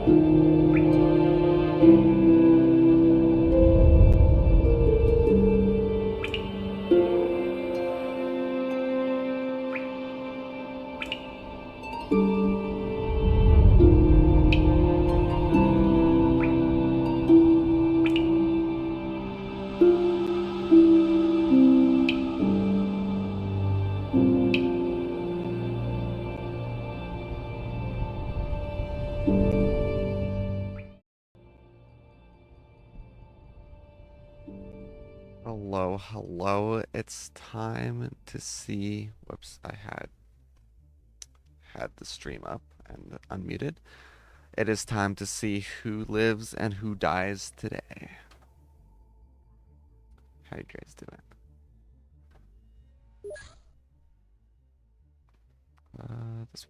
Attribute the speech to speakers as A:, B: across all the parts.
A: Hello, hello. It's time to see. Whoops, I had the stream up and unmuted. It is time to see who lives and who dies today. How you guys doing? This,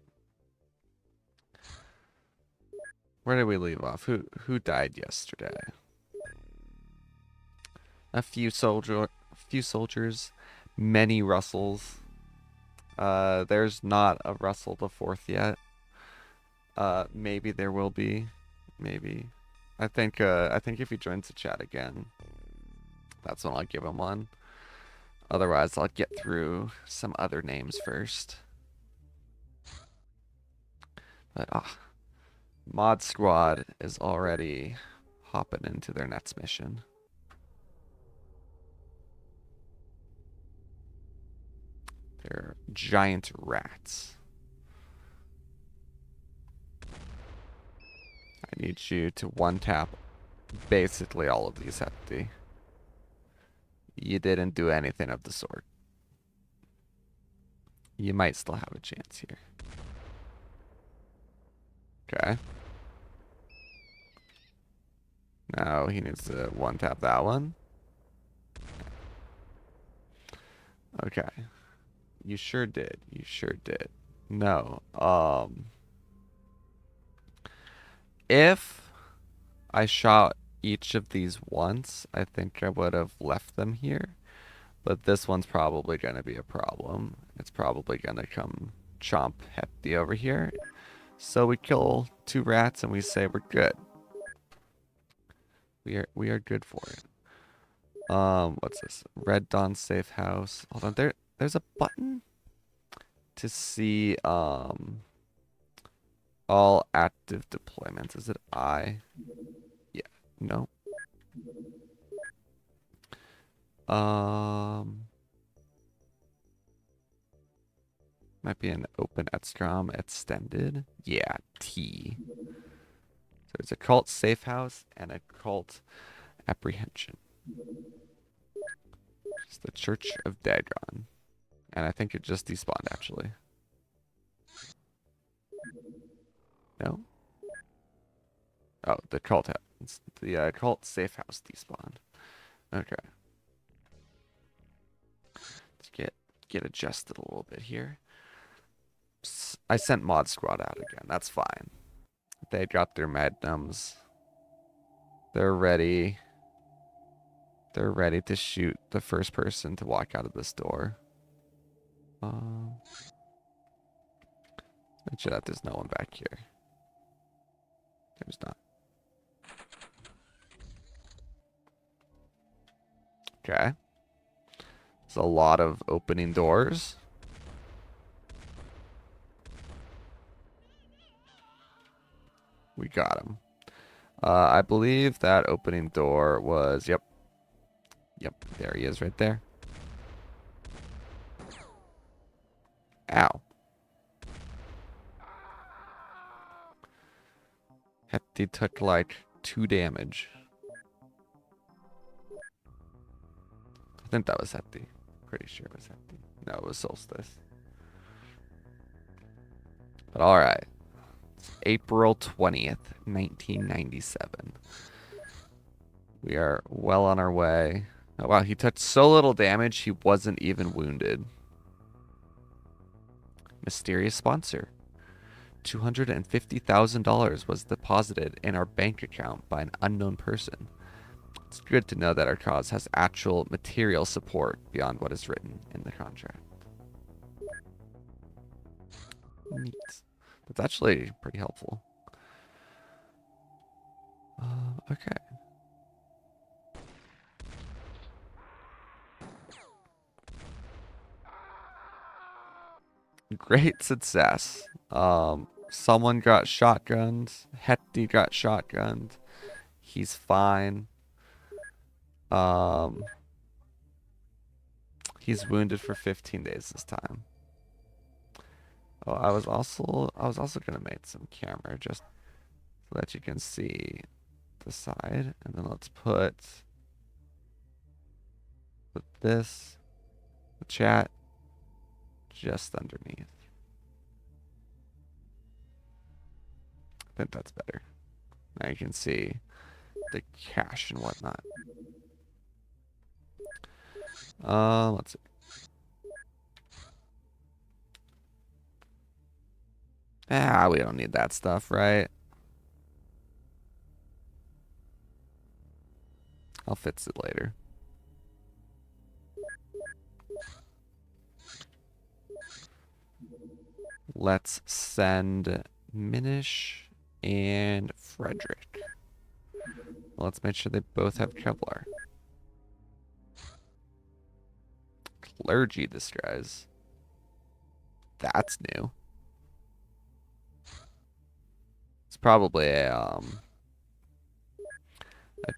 A: where did we leave off? Who died yesterday? A few soldiers, many Russells. There's not a Russell the fourth yet. Maybe there will be. Maybe. I think if he joins the chat again, that's when I'll give him one. Otherwise, I'll get through some other names first. But Mod Squad is already hopping into their next mission. They're giant rats. I need you to one-tap basically all of these Hefty. You didn't do anything of the sort. You might still have a chance here. Okay. Now he needs to one-tap that one. Okay. You sure did. You sure did. No. If I shot each of these once, I think I would have left them here. But this one's probably going to be a problem. It's probably going to come chomp Hefty over here. So we kill 2 rats and we say we're good. We are good for it. What's this? Red Dawn Safe House. Hold on, there's a button to see all active deployments. Is it I? Yeah. No. Might be an open Edstrom extended. Yeah, T. So there's a cult safe house and a cult apprehension. It's the Church of Dagon. And I think it just despawned actually. No? Oh, the cult house. The cult safe house despawned. Okay. Let's get adjusted a little bit here. I sent Mod Squad out again. That's fine. They got their magnums. They're ready. They're ready to shoot the first person to walk out of this door. Make sure that there's no one back here. There's not. Okay. There's a lot of opening doors. We got him. I believe that opening door was, yep. Yep, there he is right there. Ow. Hefty took like 2 damage. I think that was Hefty. Pretty sure it was Hefty. No, it was Solstice. But alright. It's April 20th, 1997. We are well on our way. Oh, wow, he took so little damage, he wasn't even wounded. Mysterious sponsor. $250,000 was deposited in our bank account by an unknown person. It's good to know that our cause has actual material support beyond what is written in the contract. Neat. That's actually pretty helpful. Okay. Great success. Someone got shotgunned. Hetty got shotgunned. He's fine. Um, he's wounded for 15 days this time. Oh, I was also gonna make some camera just so that you can see the side, and then let's put this, the chat, just underneath. I think that's better. Now you can see the cache and whatnot. Let's see. Ah, we don't need that stuff, right? I'll fix it later. Let's send Minish and Frederick. Let's make sure they both have Kevlar. Clergy disguise. That's new. It's probably a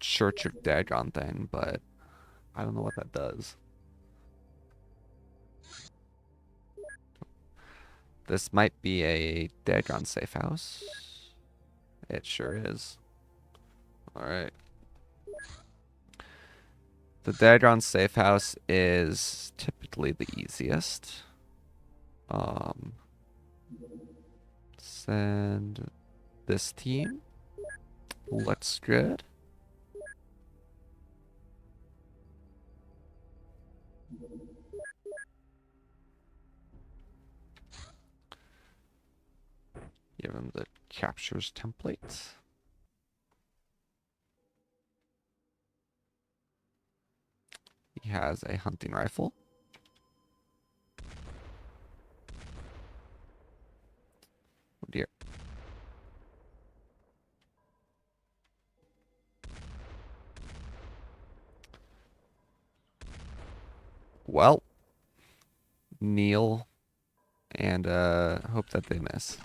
A: Church of Dagon thing, but I don't know what that does. This might be a Dagon safe house. It sure is. Alright. The Dagon safe house is typically the easiest. Send this team. Looks good. Give him the captures template. He has a hunting rifle. Oh dear. Well, kneel and hope that they miss.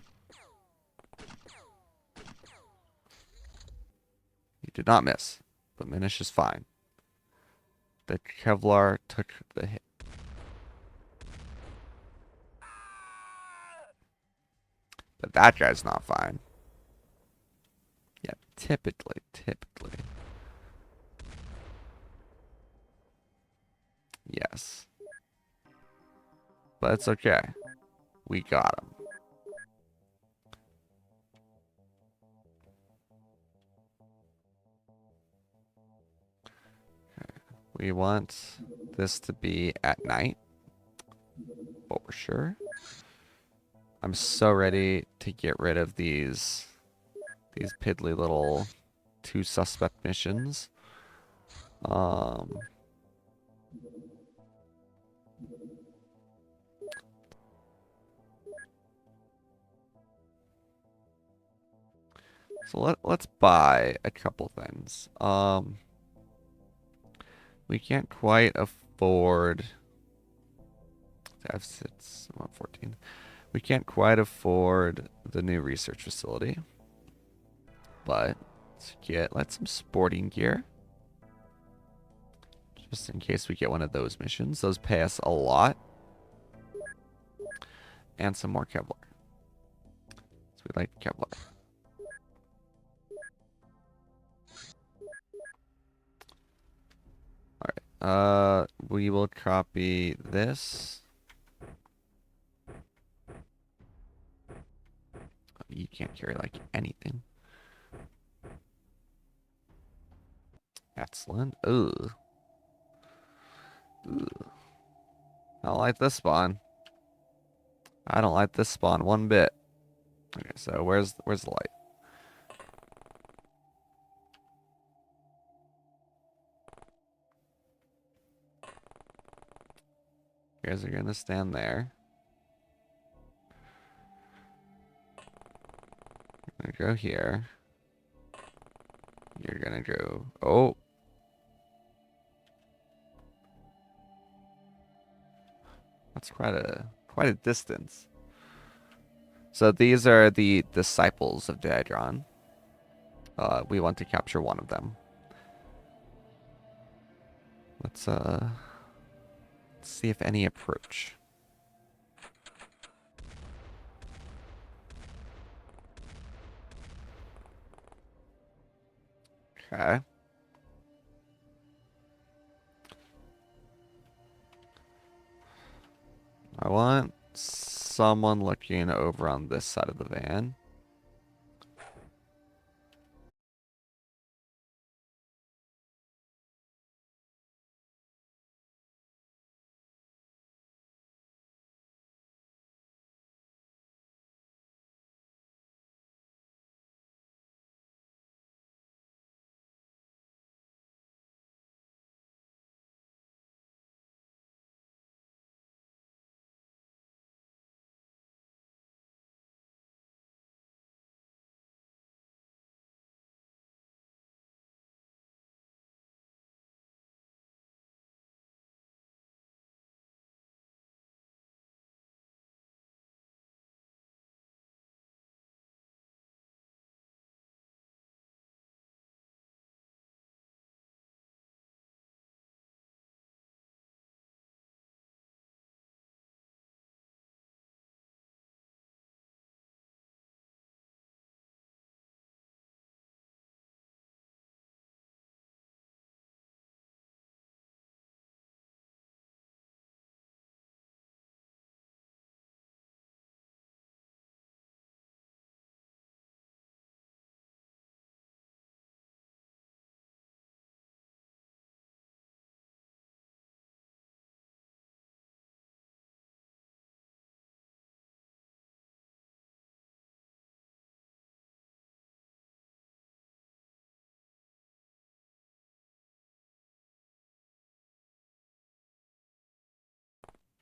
A: He did not miss, but Minish is fine. The Kevlar took the hit. But that guy's not fine. Yeah, typically. Yes. But it's okay. We got him. We want this to be at night. But we're sure. I'm so ready to get rid of these piddly little 2 suspect missions. So let's buy a couple things. We can't quite afford to have 114. We can't quite afford the new research facility. But let's some sporting gear. Just in case we get one of those missions. Those pay us a lot. And some more Kevlar. So we like Kevlar. Alright. We will copy this. You can't carry like anything. Excellent. Ugh. Ugh. I don't like this spawn. I don't like this spawn one bit. Okay, so where's the light? You guys are gonna stand there. I'm gonna go here. You're gonna go. Oh, that's quite a distance. So these are the disciples of Daedron. We want to capture one of them. Let's see if any approach. Okay. I want someone looking over on this side of the van.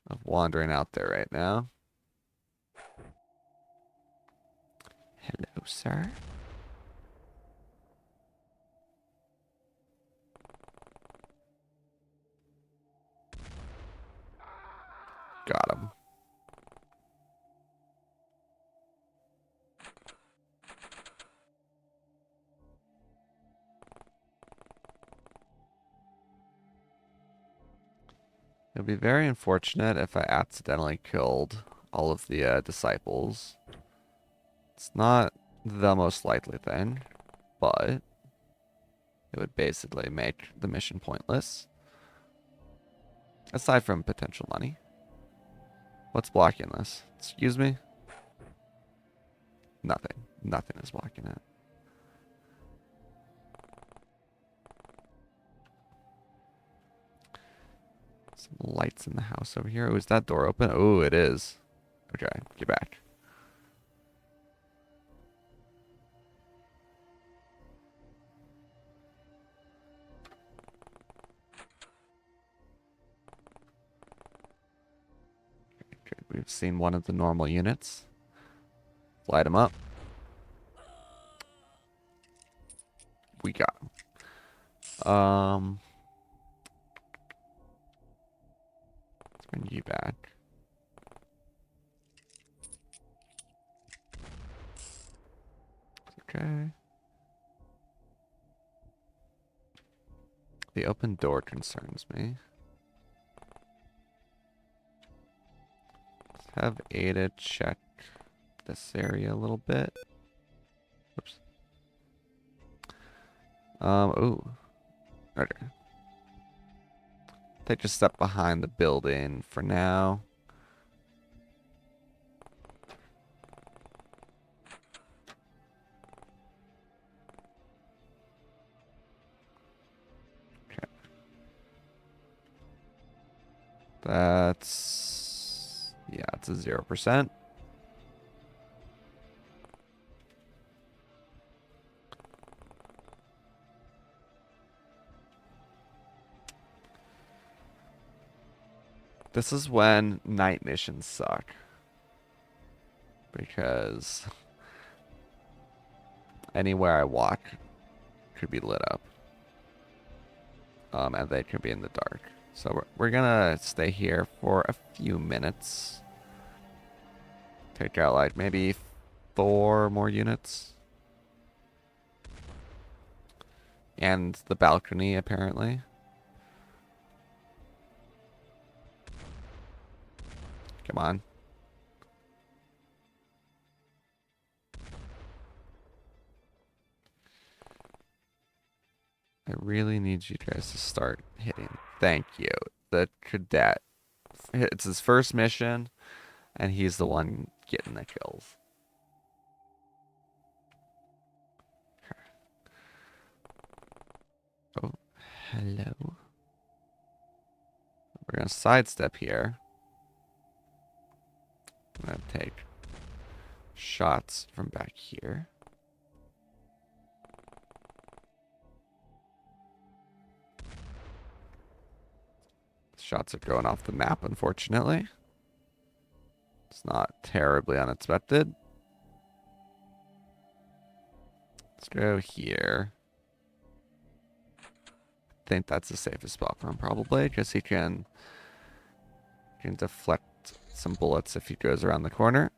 A: Of wandering out there right now. Hello, sir. Got him. It would be very unfortunate if I accidentally killed all of the disciples. It's not the most likely thing, but it would basically make the mission pointless. Aside from potential money. What's blocking this? Excuse me? Nothing. Nothing is blocking it. Some lights in the house over here. Oh, is that door open? Oh, it is. Okay, get back. Okay, we've seen one of the normal units. Light them up. We got them. Let's bring you back. Okay. The open door concerns me. Let's have Ada check this area a little bit. Oops. Ooh. Okay. Take a step behind the building for now. Okay. That's... yeah, it's a 0%. This is when night missions suck. Because anywhere I walk, could be lit up. And they could be in the dark. So we're gonna stay here for a few minutes. Take out like maybe 4 more units. And the balcony, apparently. Come on. I really need you guys to start hitting. Thank you. The cadet. It's his first mission, and he's the one getting the kills. Oh, hello. We're going to sidestep here. I'm going to take shots from back here. Shots are going off the map, unfortunately. It's not terribly unexpected. Let's go here. I think that's the safest spot for him, probably, because he can deflect some bullets if he goes around the corner.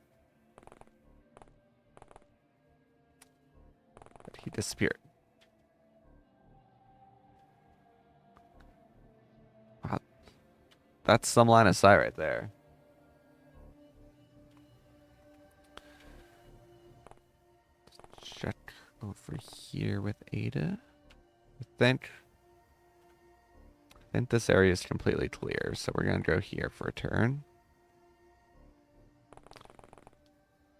A: But he disappeared. Wow. That's some line of sight right there. Check over here with Ada. I think this area is completely clear, so we're going to go here for a turn.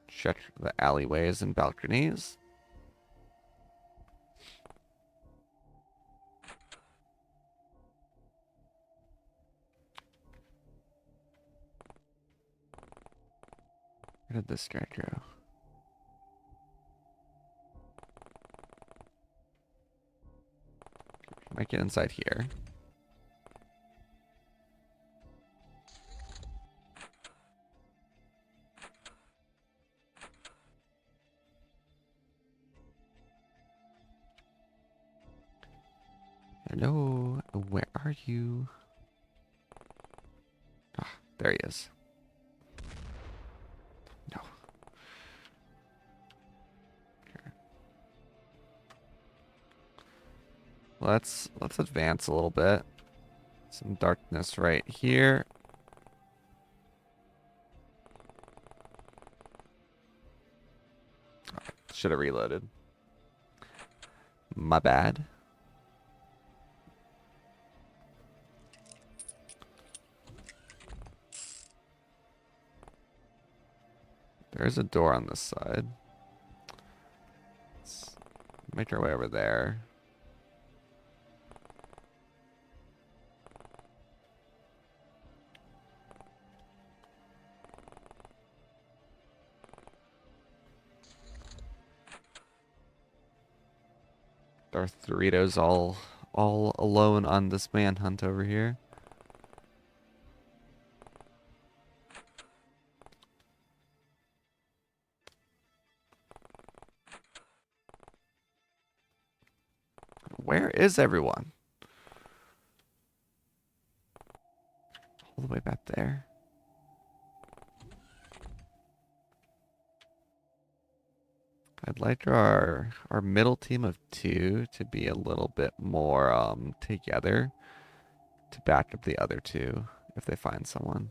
A: Check the alleyways and balconies. Where did this guy go? Might get inside here. Hello, where are you? Ah, there he is. No. Okay. Let's advance a little bit. Some darkness right here. Oh, should have reloaded. My bad. There's a door on this side. Let's make our way over there. Darth Doritos all alone on this manhunt over here. Where is everyone? All the way back there. I'd like our middle team of 2 to be a little bit more together to back up the other 2 if they find someone.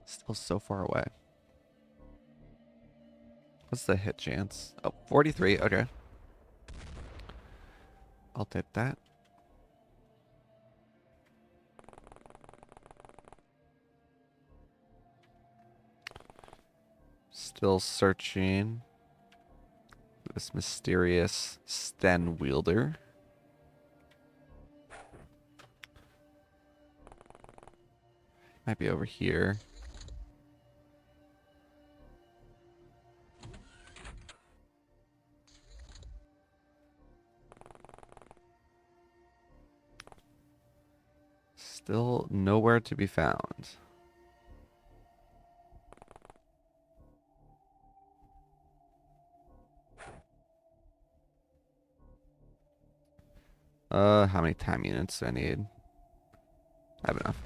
A: Still so far away. What's the hit chance? Oh, 43. Okay. I'll take that. Still searching this mysterious Sten wielder. Might be over here. Still nowhere to be found. How many time units do I need? I have enough.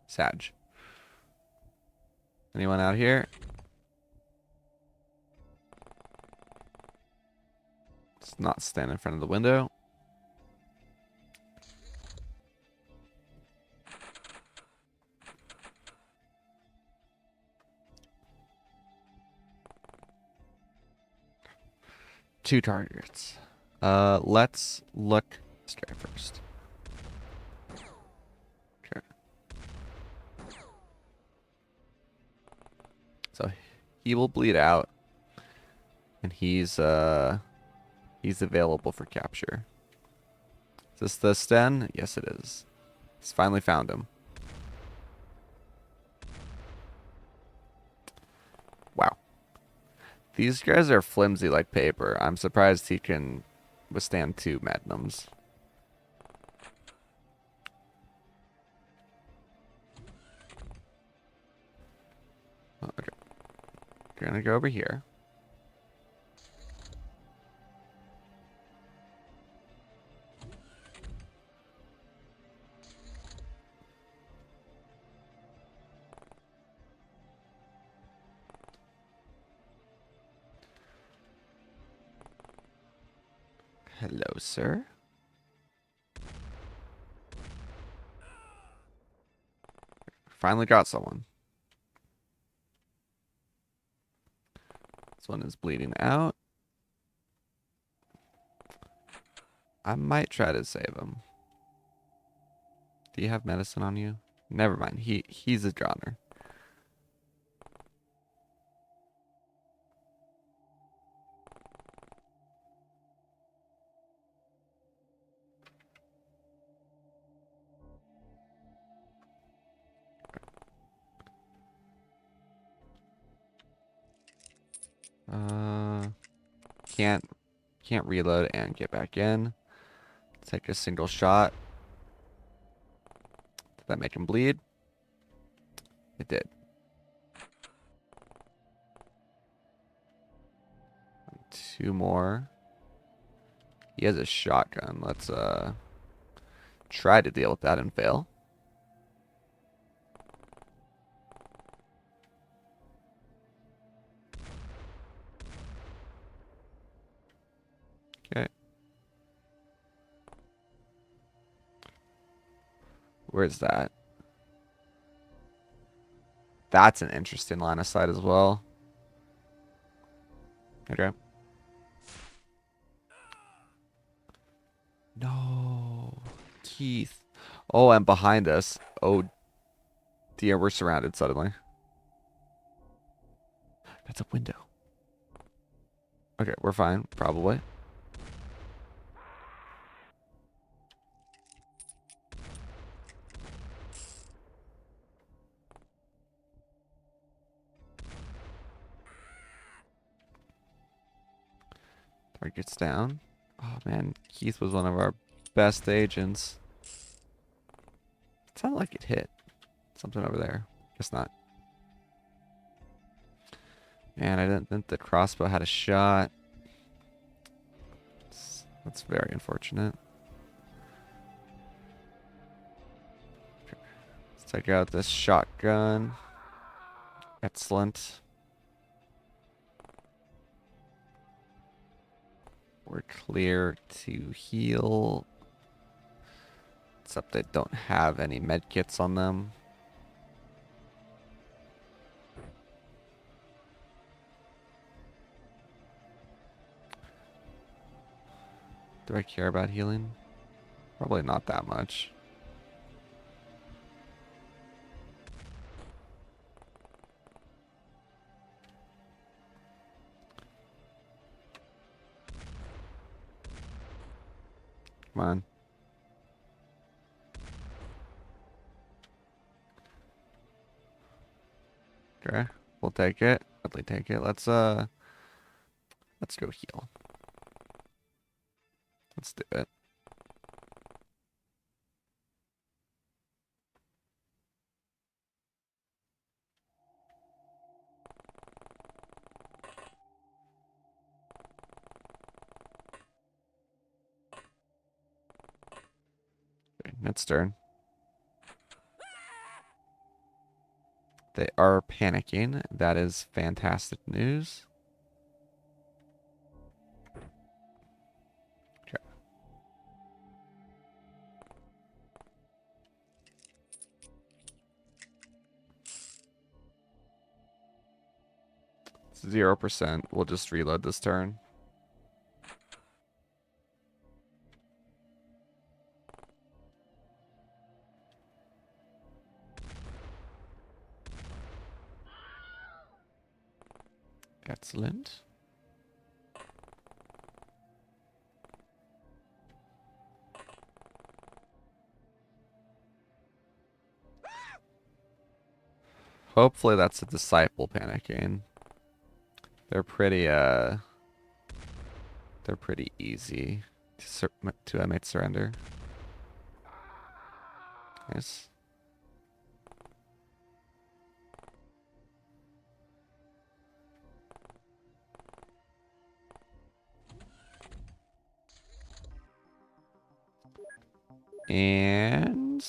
A: Sag. Anyone out here? Let's not stand in front of the window. Two targets. Let's look this guy first. Okay. So he will bleed out, and he's available for capture. Is this the Sten? Yes, it is. He's finally found him. Wow. These guys are flimsy like paper. I'm surprised he can withstand 2 magnums. Okay. Gonna go over here. Hello, sir. Finally got someone. This one is bleeding out. I might try to save him. Do you have medicine on you? Never mind. He's a goner. Uh, can't reload and get back in. Take a single shot. Did that make him bleed? It did. Two more. He has a shotgun. Let's try to deal with that and fail. Okay. Where's that? That's an interesting line of sight as well. Okay. No. Keith. Oh, and behind us. Oh, dear. We're surrounded suddenly. That's a window. Okay, we're fine. Probably. Target's down. Oh, man. Keith was one of our best agents. It sounded like it hit. Something over there. Guess not. Man, I didn't think the crossbow had a shot. That's very unfortunate. Let's take out this shotgun. Excellent. We're clear to heal. Except they don't have any med kits on them. Do I care about healing? Probably not that much. Come on. Okay. We'll take it. Definitely take it. Let's go heal. Let's do it. Its turn. They are panicking. That is fantastic news. Okay. 0%. We'll just reload this turn. Excellent. Hopefully that's a disciple panicking. They're pretty easy to make surrender. Nice. And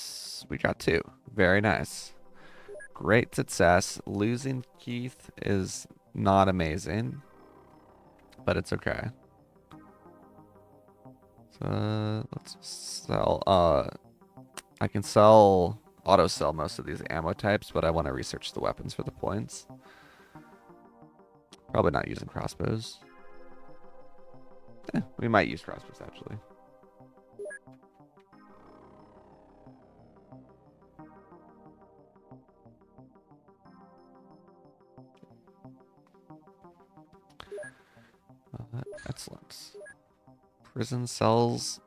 A: we got 2. Very nice. Great success. Losing Keith is not amazing, but it's okay. So let's sell. I can sell, auto sell most of these ammo types, but I want to research the weapons for the points. Probably not using crossbows. We might use crossbows actually. Excellent. Prison cells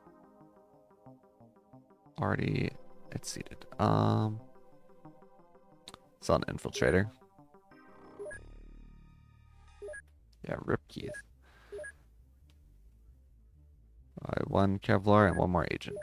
A: already exceeded. It's on infiltrator. Yeah, rip Keith. 1 Kevlar and 1 more agent.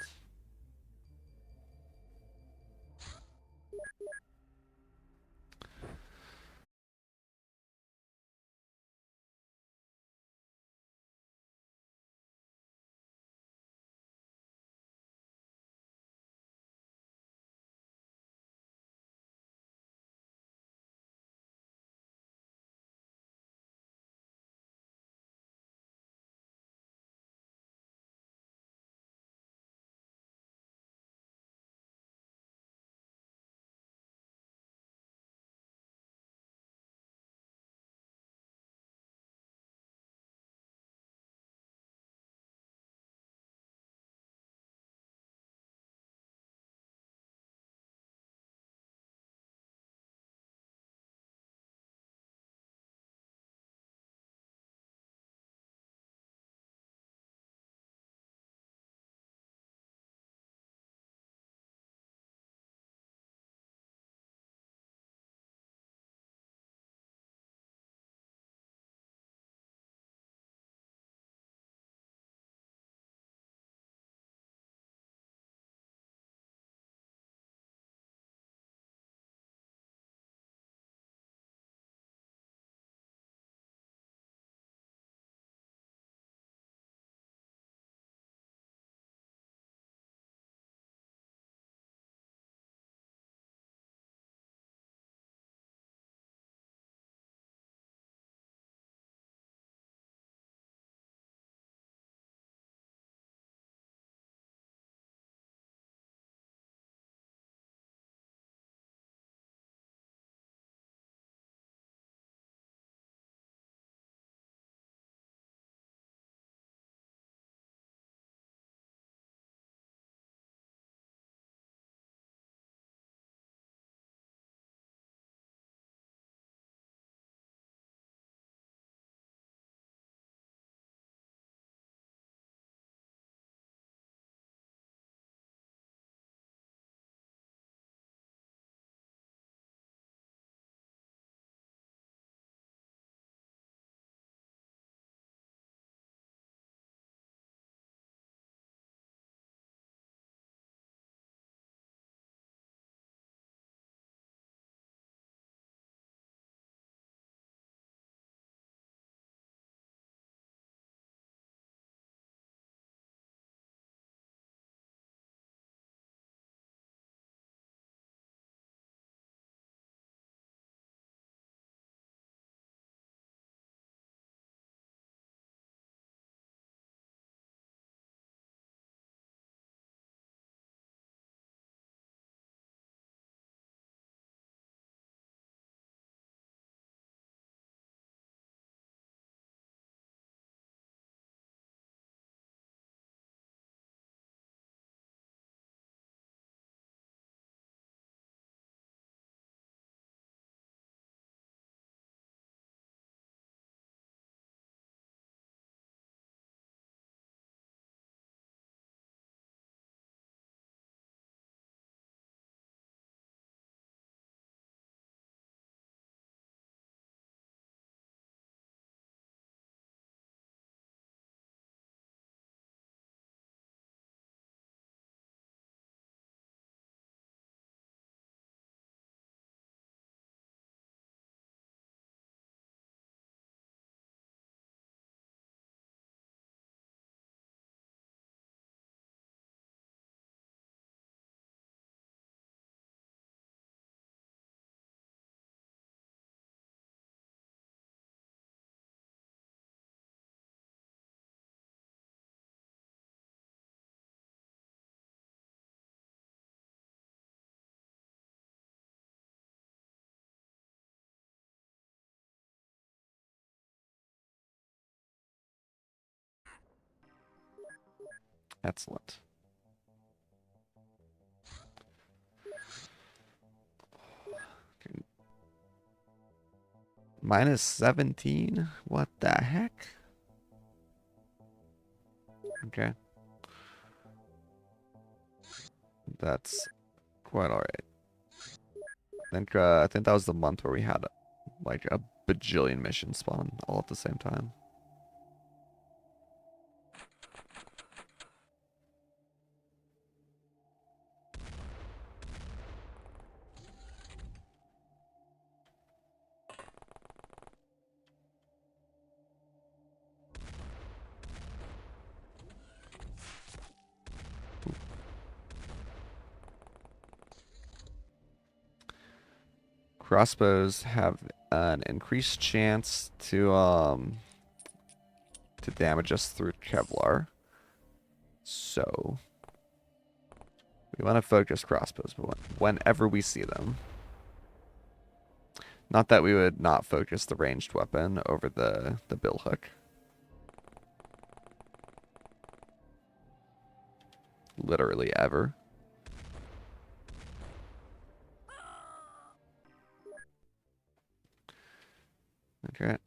A: Excellent. Minus 17? What the heck? Okay. That's quite alright. I think that was the month where we had like a bajillion missions spawn all at the same time. Crossbows have an increased chance to damage us through Kevlar. So we want to focus crossbows, but whenever we see them. Not that we would not focus the ranged weapon over the bill hook. Literally ever. Okay.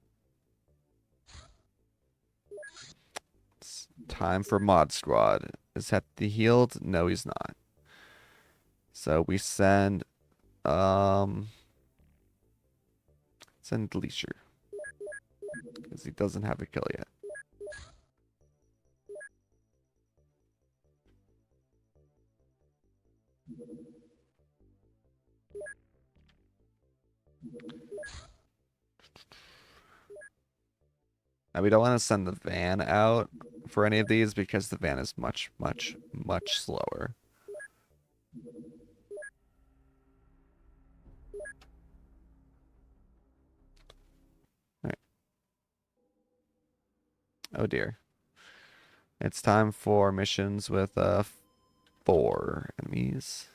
A: It's time for Mod Squad. Is Hepty healed? No, he's not. So we send Leisure. Because he doesn't have a kill yet. Now we don't want to send the van out for any of these because the van is much, much, much slower. Alright. Oh dear. It's time for missions with 4 enemies.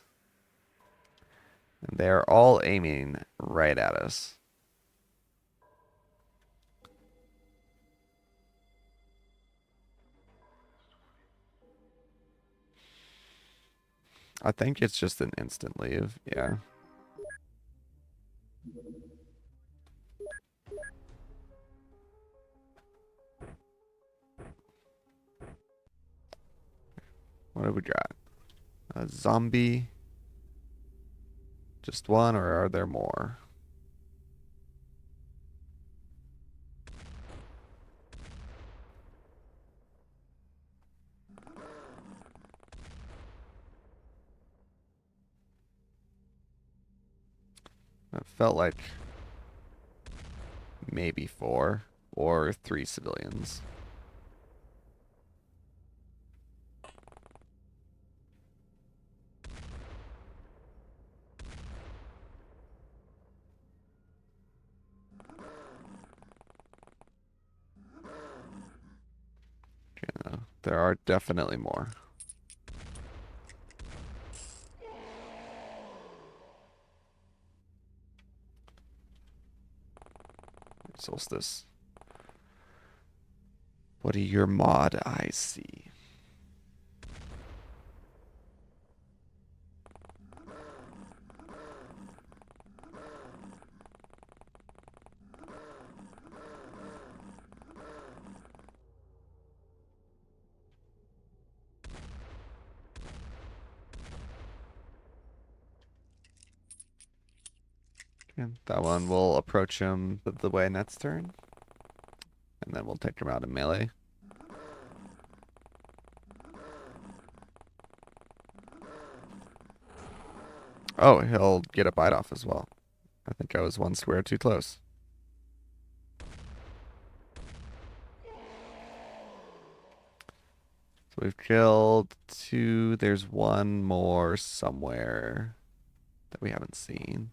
A: And they're all aiming right at us. I think it's just an instant leave. Yeah. What have we got? A zombie. Just one, or are there more? It felt like maybe 4 or 3 civilians. Okay, no, there are definitely more. Solstice. What do your mod eyes see? Okay, that one will approach him the way Net's turn. And then we'll take him out in melee. Oh, he'll get a bite off as well. I think I was one square too close. So we've killed 2. There's one more somewhere that we haven't seen.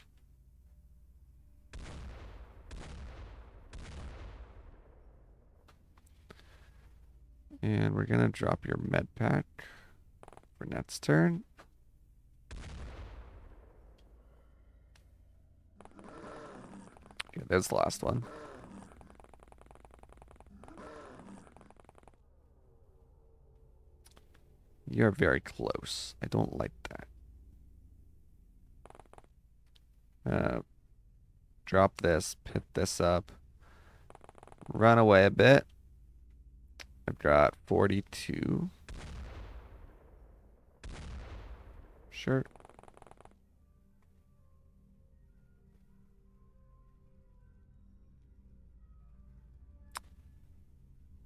A: And we're gonna drop your med pack for Net's turn. Okay, there's the last one. You're very close. I don't like that. Drop this, pick this up, run away a bit. I've got 42. Sure.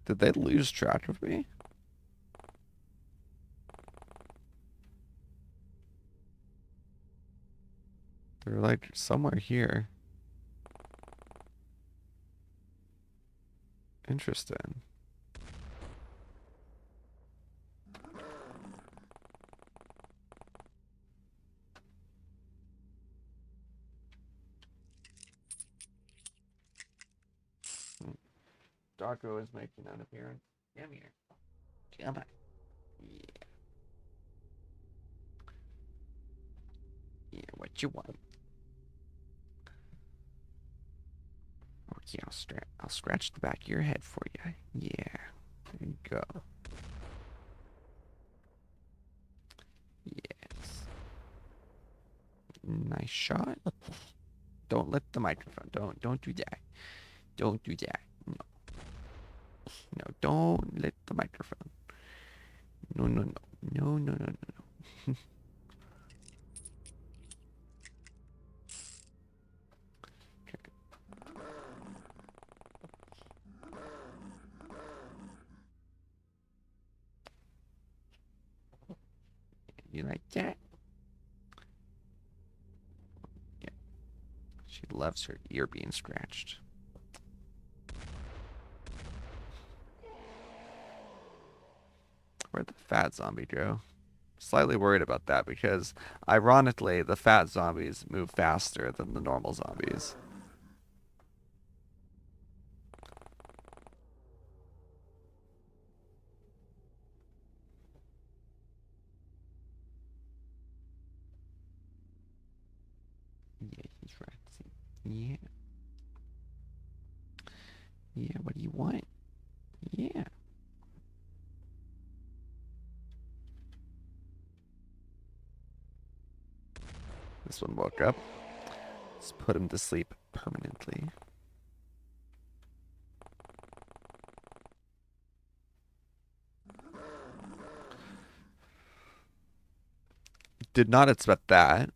A: Did they lose track of me? They're like somewhere here. Interesting. Darko is making an appearance. Come here. Come on. Yeah. Yeah, what you want? Okay, I'll scratch the back of your head for you. Yeah. There you go. Yes. Nice shot. Don't let the microphone. Don't do that. Don't do that. No. No, don't let the microphone. No, no, no. No, no, no, no, no. Okay. You like that? Yeah. She loves her ear being scratched. Where'd the fat zombie go? Slightly worried about that because, ironically, the fat zombies move faster than the normal zombies. Yeah, he's right. Yeah. Yeah, what do you want? Yeah. This one woke up. Let's put him to sleep permanently. Did not expect that.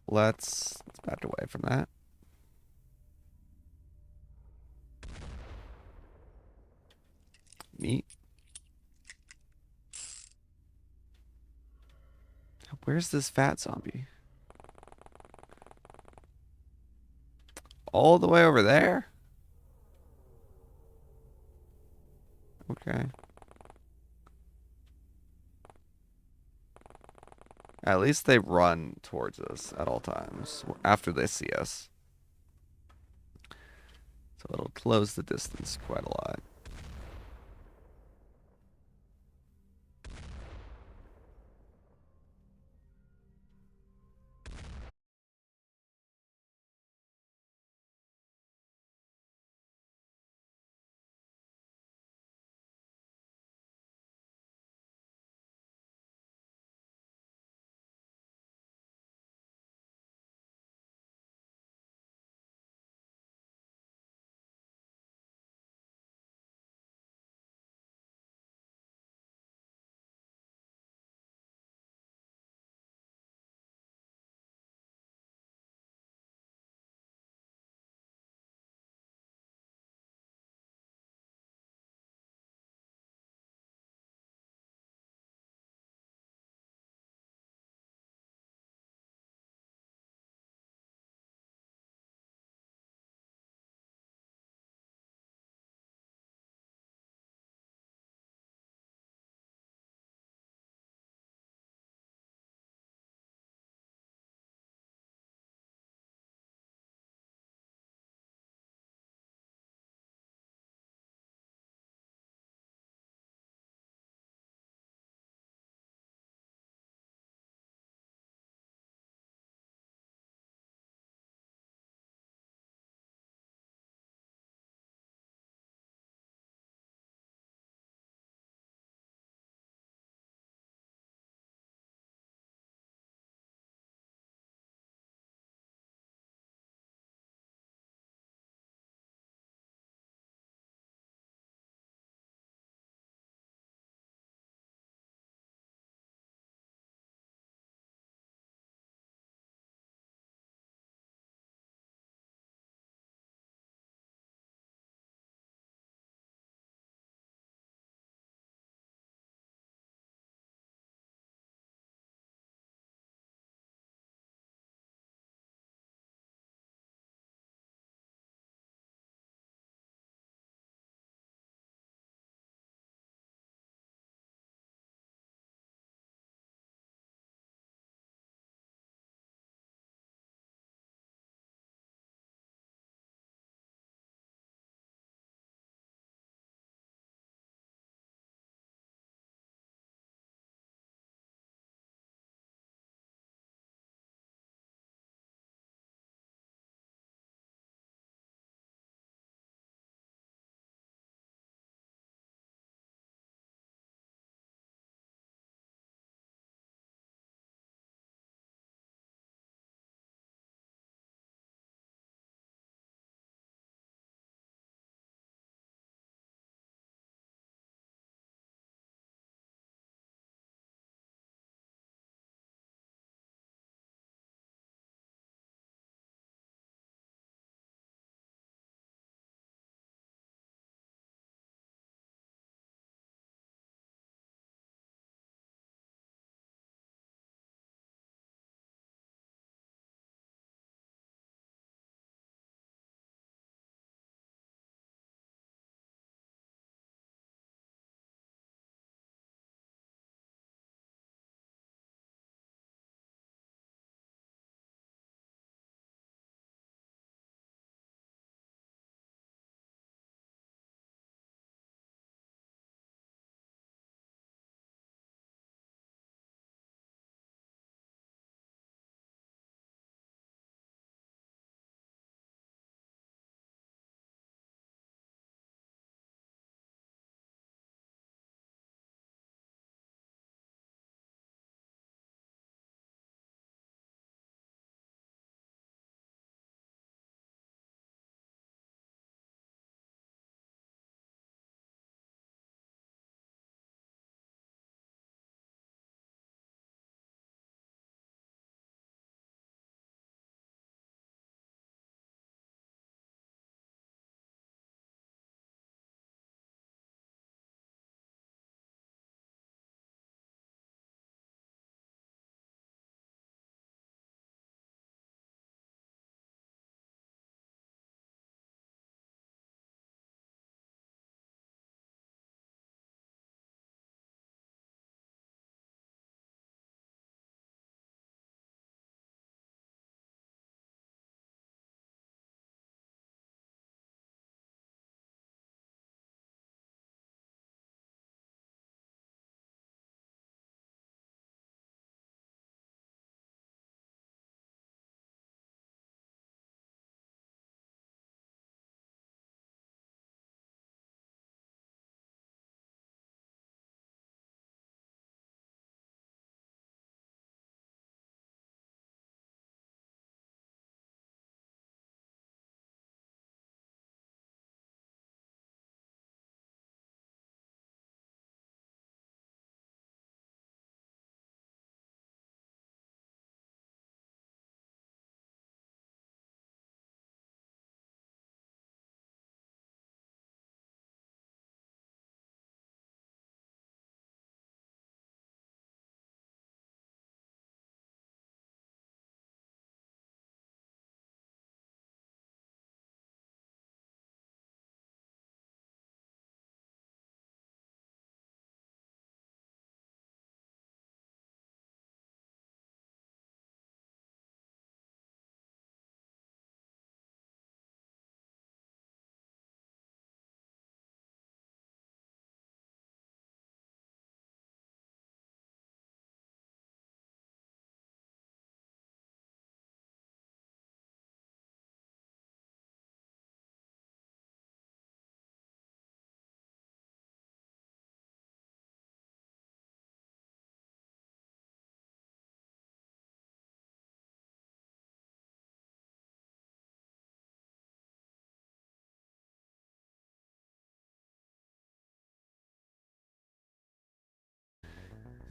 A: Let's back away from that. Meat. Where's this fat zombie? All the way over there? Okay. At least they run towards us at all times after they see us. So it'll close the distance quite a lot.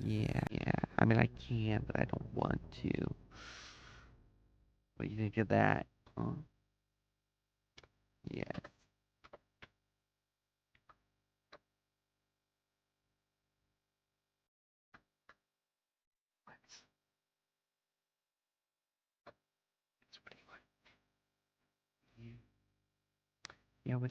A: Yeah. I mean, I can, but I don't want to. What do you think of that? Huh? Yeah. What do you want? Yeah. Yeah, what?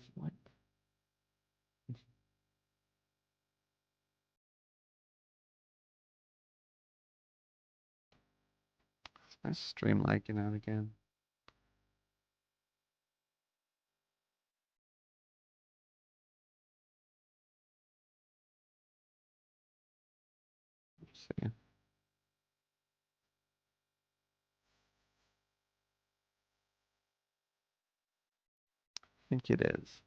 A: My stream lagging out again. Let's see. I think it is.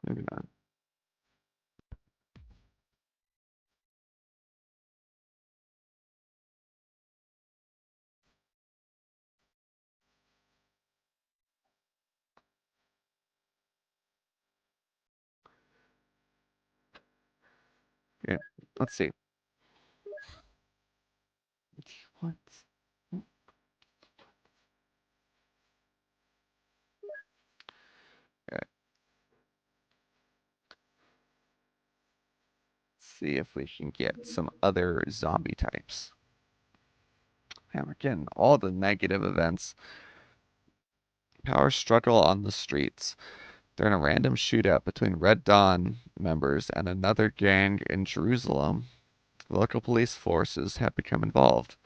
A: Maybe not. Yeah. Let's see. What? Okay. See if we can get some other zombie types. Man, we're getting all the negative events. Power struggle on the streets. During a random shootout between Red Dawn members and another gang in Jerusalem, local police forces have become involved.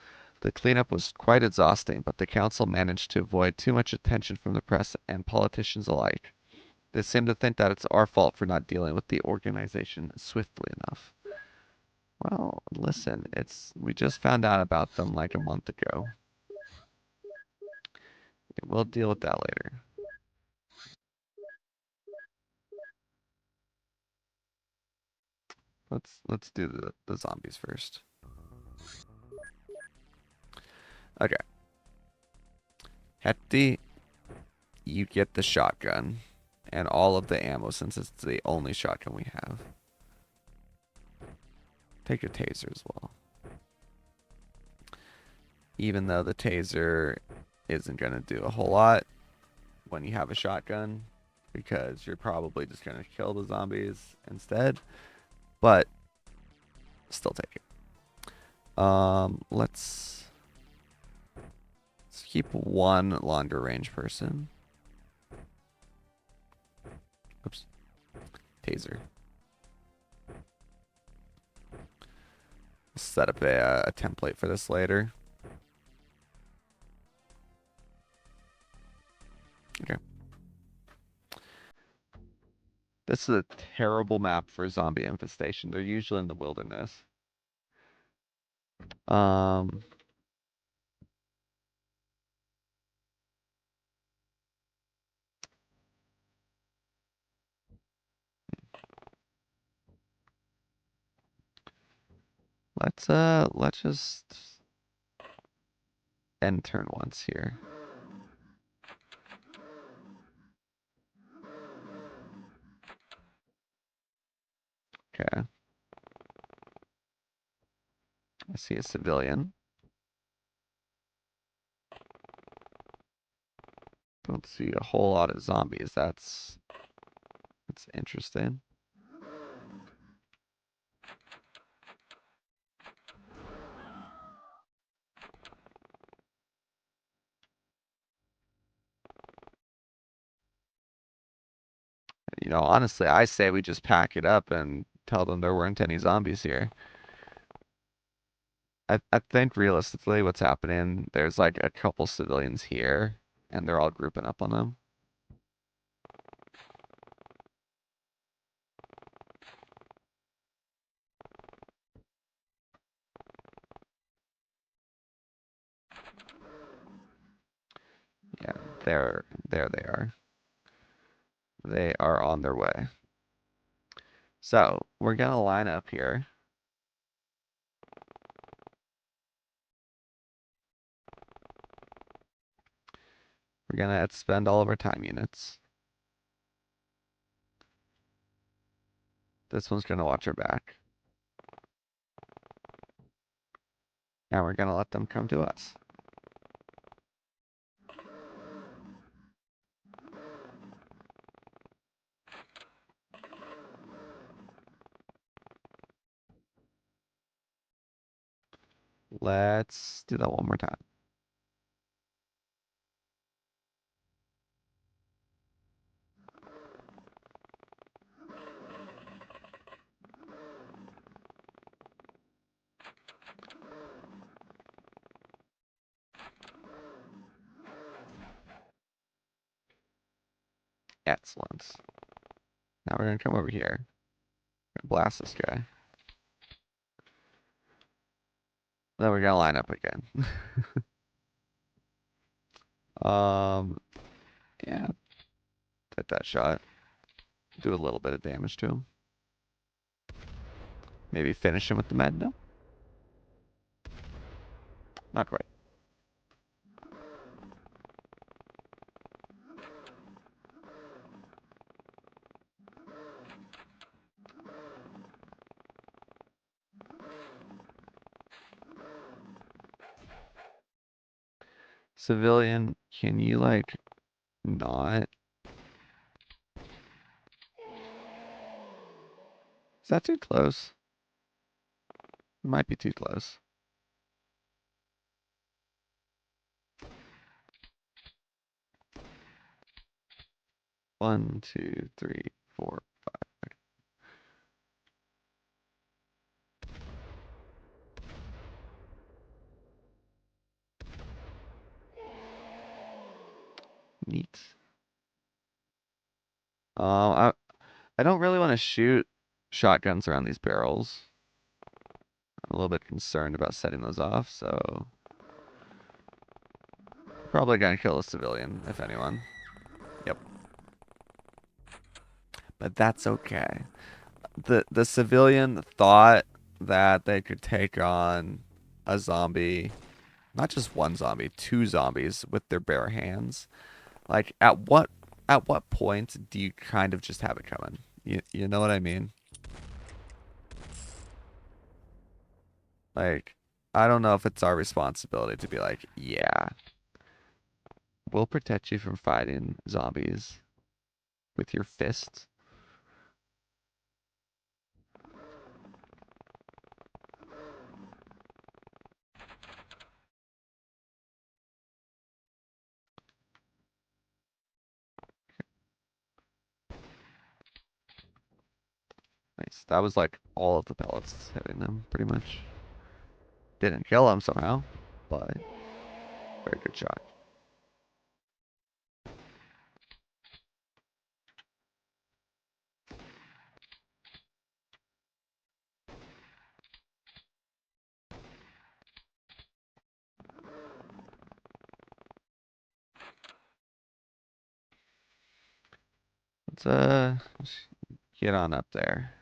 A: The cleanup was quite exhausting, but the council managed to avoid too much attention from the press and politicians alike. They seem to think that it's our fault for not dealing with the organization swiftly enough. Well, listen, it's we just found out about them like a month ago. We'll deal with that later. Let's do the zombies first. Okay. Hetty, you get the shotgun and all of the ammo since it's the only shotgun we have. Take a taser as well. Even though the taser isn't going to do a whole lot when you have a shotgun because you're probably just going to kill the zombies instead, but still take it. Let's keep one longer range person. Oops. Taser. Set up a template for this later. Okay. This is a terrible map for zombie infestation. They're usually in the wilderness. Um, let's just end turn once here. Okay. I see a civilian. Don't see a whole lot of zombies. That's interesting. You know, honestly, I say we just pack it up and tell them there weren't any zombies here. I think realistically what's happening, there's like a couple civilians here and they're all grouping up on them. Yeah, there they are. They are on their way. So we're gonna line up here. gonna expend all of our time units. This one's gonna watch our back. And we're gonna let them come to us. Let's do that one more time. Excellent. Now we're gonna come over here. We're gonna blast this guy. Then we're gonna line up again. Yeah, hit that shot. Do a little bit of damage to him. Maybe finish him with the med? No? Not quite. Civilian, can you, like, not? Is that too close? It might be too close. One, two, three, four, five. Neat. I don't really want to shoot shotguns around these barrels. I'm a little bit concerned about setting those off, so probably gonna kill a civilian, if anyone. Yep. But that's okay. The civilian thought that they could take on a zombie, not just one zombie, two zombies with their bare hands. Like at what point do you kind of just have it coming? You know what I mean? Like, I don't know if it's our responsibility to be like, yeah, we'll protect you from fighting zombies with your fists. Nice. That was like all of the pellets hitting them, pretty much. Didn't kill them somehow, but very good shot. Let's get on up there.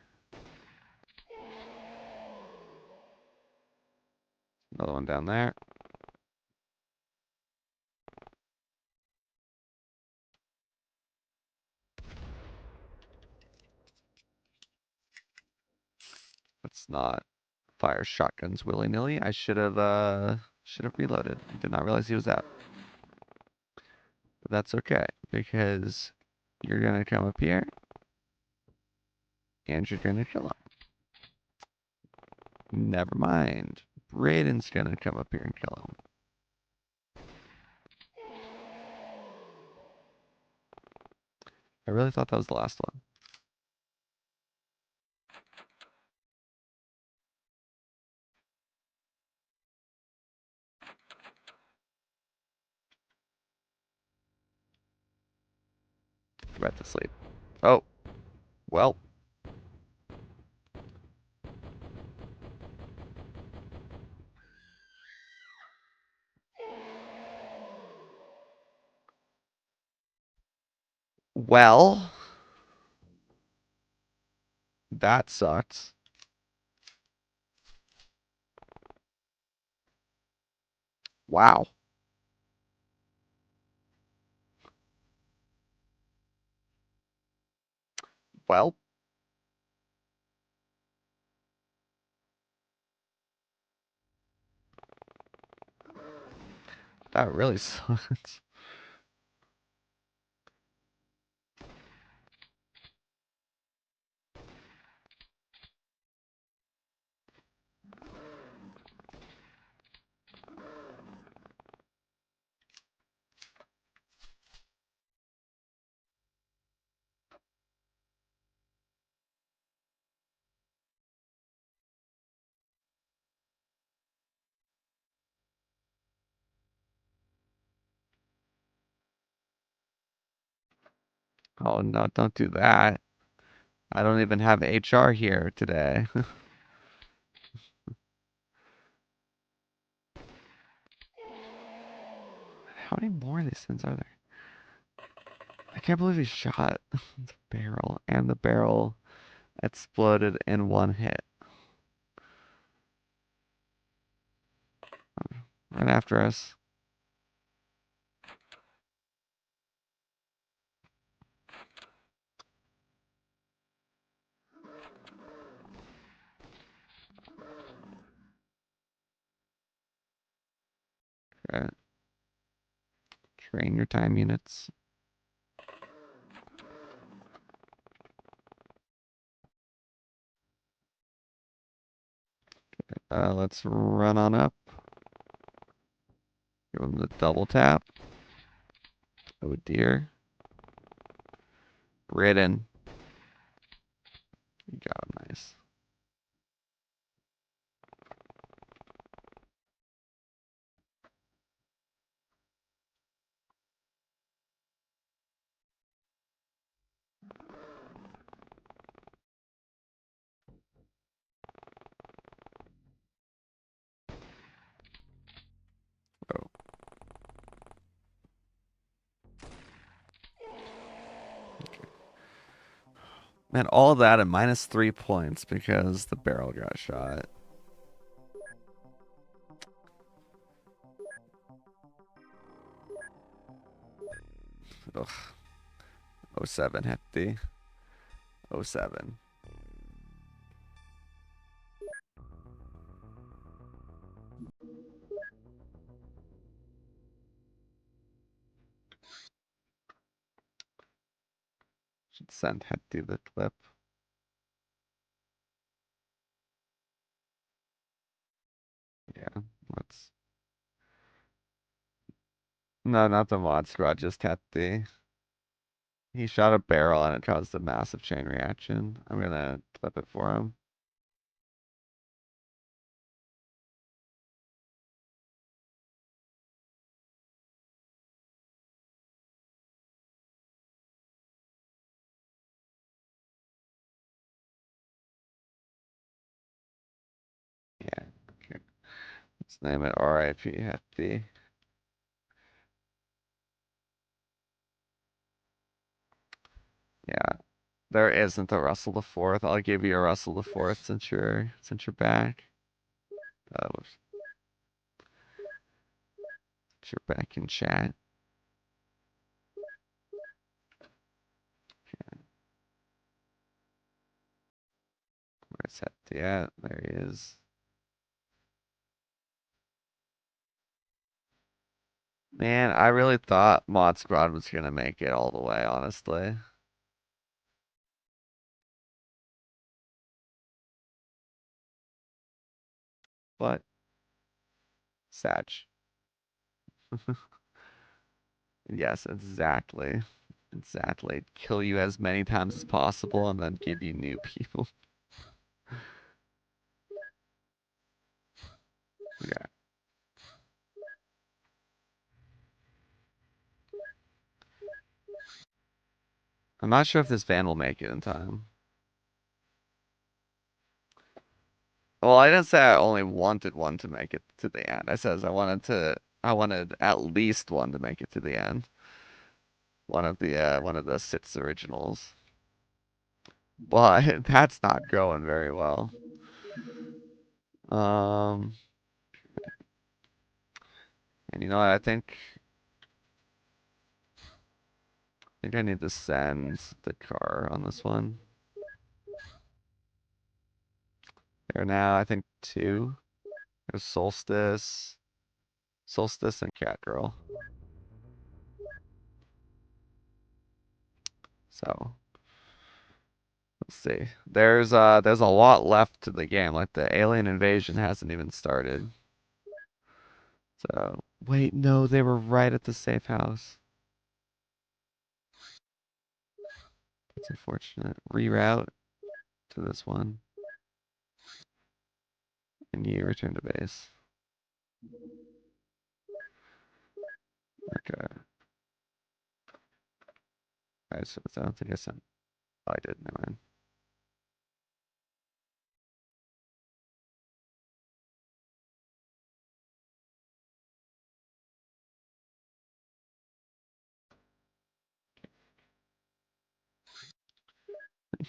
A: Another one down there. Let's not fire shotguns willy-nilly. I should have reloaded. I did not realize he was out. But that's okay, because you're gonna come up here and you're gonna kill him. Never mind. Brayden's gonna come up here and kill him. I really thought that was the last one. Go back to sleep. Oh, well. Well, that sucks. Wow. Well, that really sucks. Oh no, don't do that. I don't even have HR here today. How many more of these things are there? I can't believe he shot the barrel, and the barrel exploded in one hit. Right after us. Okay. Train your time units. Let's run on up. Give him the double tap. Oh dear. Ridden. You got him nice. Oh. Man, all that at minus 3 points because the barrel got shot. Ugh. 07 hefty. 07. Should send hefty the clip. Yeah, let's. No, not the mod squad, just hefty. He shot a barrel and it caused a massive chain reaction. I'm gonna clip it for him. Yeah, okay. Let's name it RIP Hefty. Yeah, there isn't a Russell the Fourth. I'll give you a Russell the Fourth since you're back. Uh, since you're back in chat. Where's Hefty at? There he is. Man, I really thought Mod Squad was gonna make it all the way, honestly. But Satch. Yes, exactly. Exactly. Kill you as many times as possible and then give you new people. Yeah. I'm not sure if this van will make it in time. Well, I didn't say I only wanted one to make it to the end. I says I wanted at least one to make it to the end. One of the six originals. But that's not going very well. Um, and you know what, I think I need to send the car on this one. There are now, I think, two. There's Solstice, and Catgirl. So let's see. There's a lot left to the game. Like the alien invasion hasn't even started. So wait, no, they were right at the safe house. That's unfortunate. Reroute to this one, and you return to base. Okay. Alright, so I don't think I sent. Oh, I did. Never mind.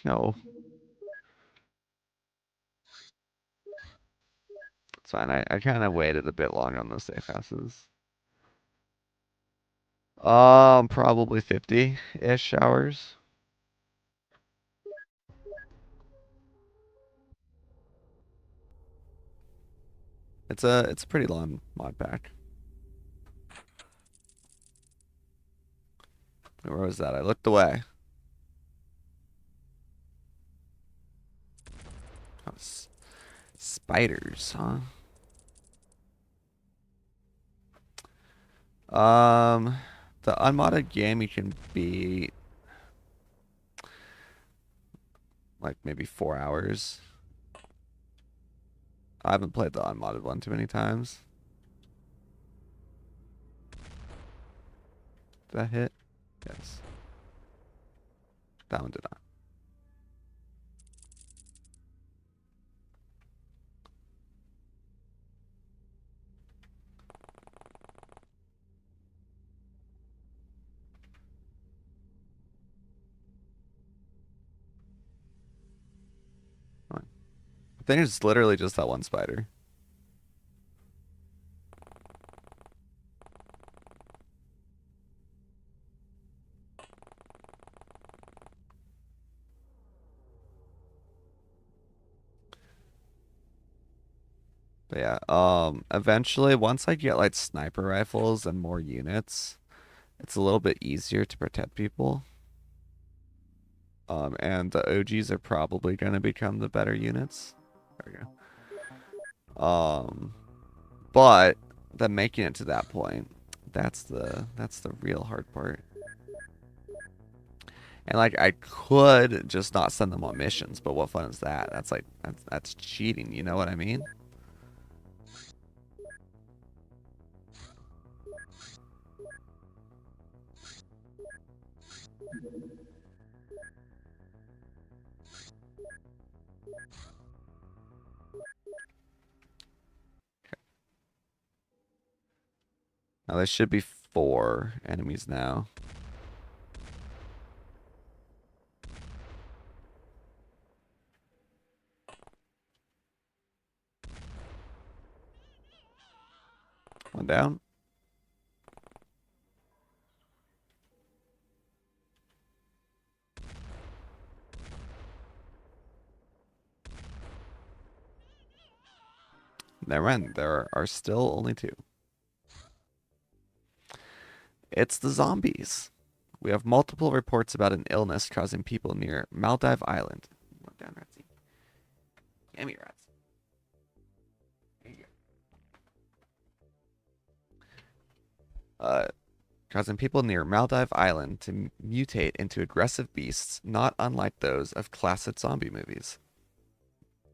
A: No, it's fine. I kind of waited a bit long on those safe houses. Probably 50-ish hours. It's a pretty long mod pack. Where was that? I looked away. Oh, spiders, huh? Um, the unmodded game you can beat like maybe 4 hours. I haven't played the unmodded one too many times. Did that hit? Yes. That one did not. I think it's literally just that one spider. But yeah, eventually once I get like sniper rifles and more units, it's a little bit easier to protect people. And the OGs are probably gonna become the better units. There we go. But then making it to that point, that's the real hard part. And like I could just not send them on missions, but what fun is that? That's like that's cheating, you know what I mean? Now there should be 4 enemies now. One down. Never mind. There are still only 2. It's the zombies. We have multiple reports about an illness causing people near Maldive Island. One down, Ratsy. Give me rats. There you go. Causing people near Maldive Island to mutate into aggressive beasts not unlike those of classic zombie movies.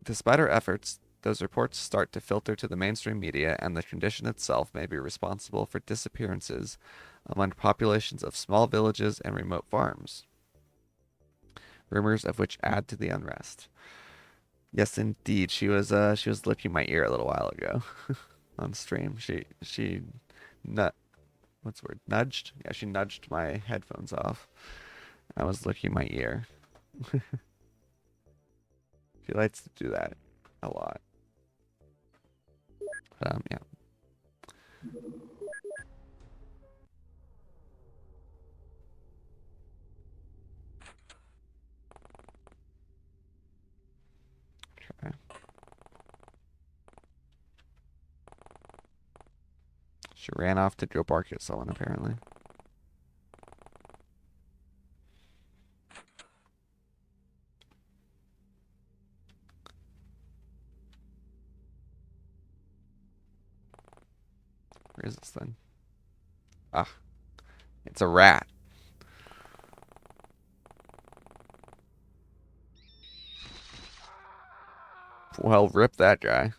A: Despite our efforts, those reports start to filter to the mainstream media, and the condition itself may be responsible for disappearances among populations of small villages and remote farms. Rumors of which add to the unrest. Yes, indeed, she was licking my ear a little while ago on stream. She nut what's the word? Nudged? Yeah, she nudged my headphones off. I was licking my ear. She likes to do that a lot. Yeah. Okay. She ran off to go bark at someone, apparently. Where is this thing? Ah, it's a rat. Well, rip that guy.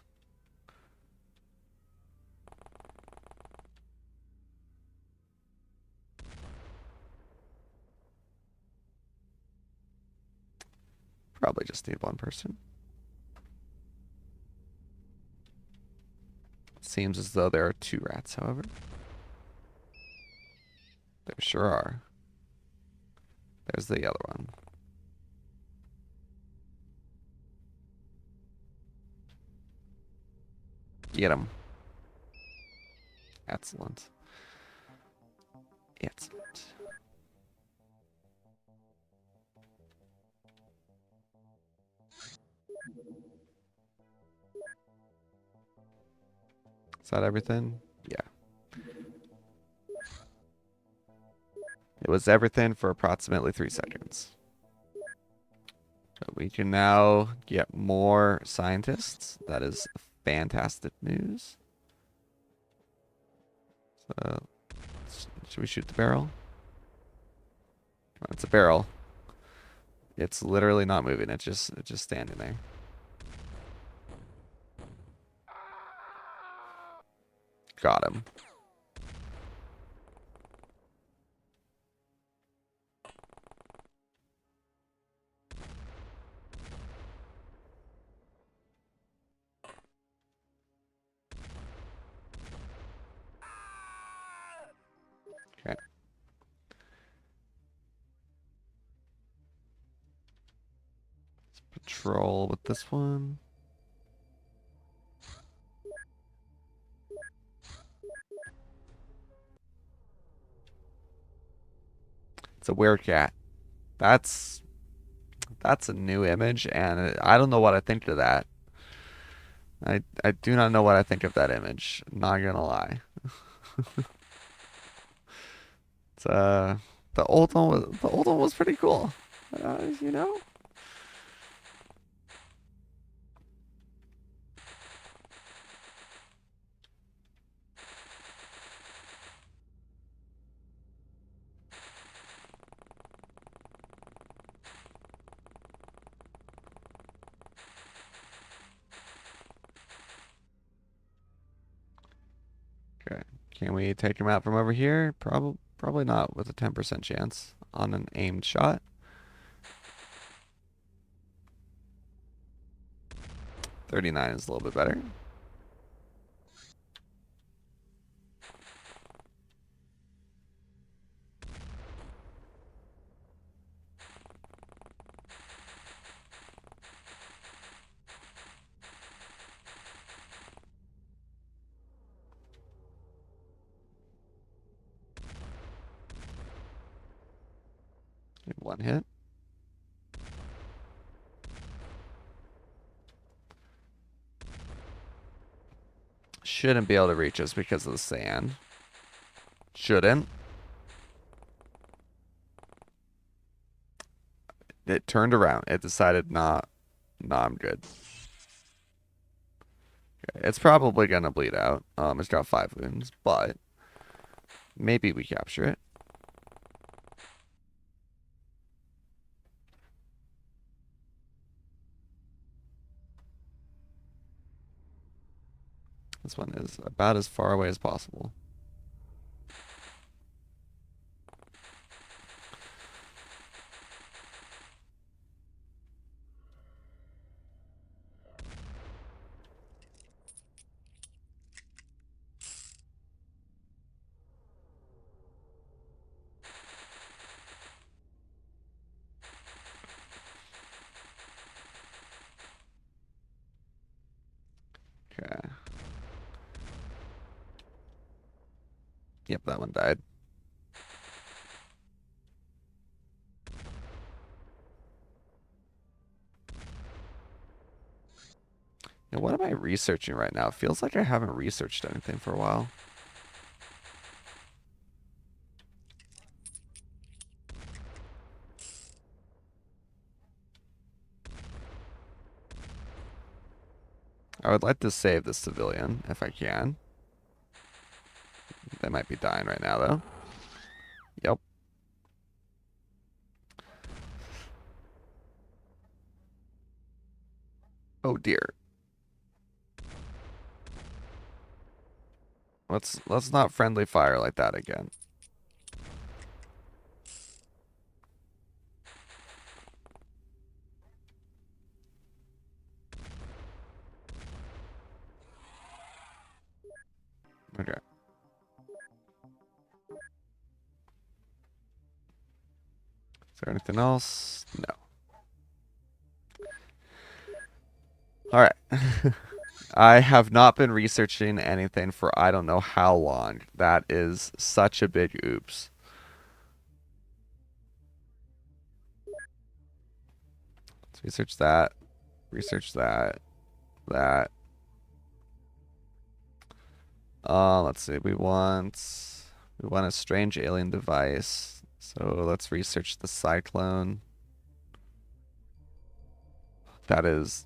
A: Probably just need one person. Seems as though there are 2 rats, however. There sure are. There's the other one. Get him. Excellent. Excellent. Is that everything? Yeah. It was everything for approximately 3 seconds. So we can now get more scientists. That is fantastic news. So, should we shoot the barrel? It's a barrel. It's literally not moving. It's just standing there. Got him. Okay. Let's patrol with this one. It's a werecat. That's a new image, and I don't know what I think of that. I do not know what I think of that image. Not gonna lie. It's the old one was pretty cool. You know. Okay. Can we take him out from over here? Probably not with a 10% chance on an aimed shot. 39 is a little bit better. One hit. Shouldn't be able to reach us because of the sand. Shouldn't. It turned around. It decided, nah, I'm good. Okay. It's probably gonna bleed out. It's got 5 wounds, but maybe we capture it. This one is about as far away as possible. Okay. Yep, that one died. Now, what am I researching right now? It feels like I haven't researched anything for a while. I would like to save the civilian if I can. They might be dying right now, though. Yep. Oh dear. Let's not friendly fire like that again. Okay. Is there anything else? No. All right. I have not been researching anything for I don't know how long. That is such a big oops. Let's research that. Research that. That. Let's see. We want a strange alien device. So let's research the cyclone. That is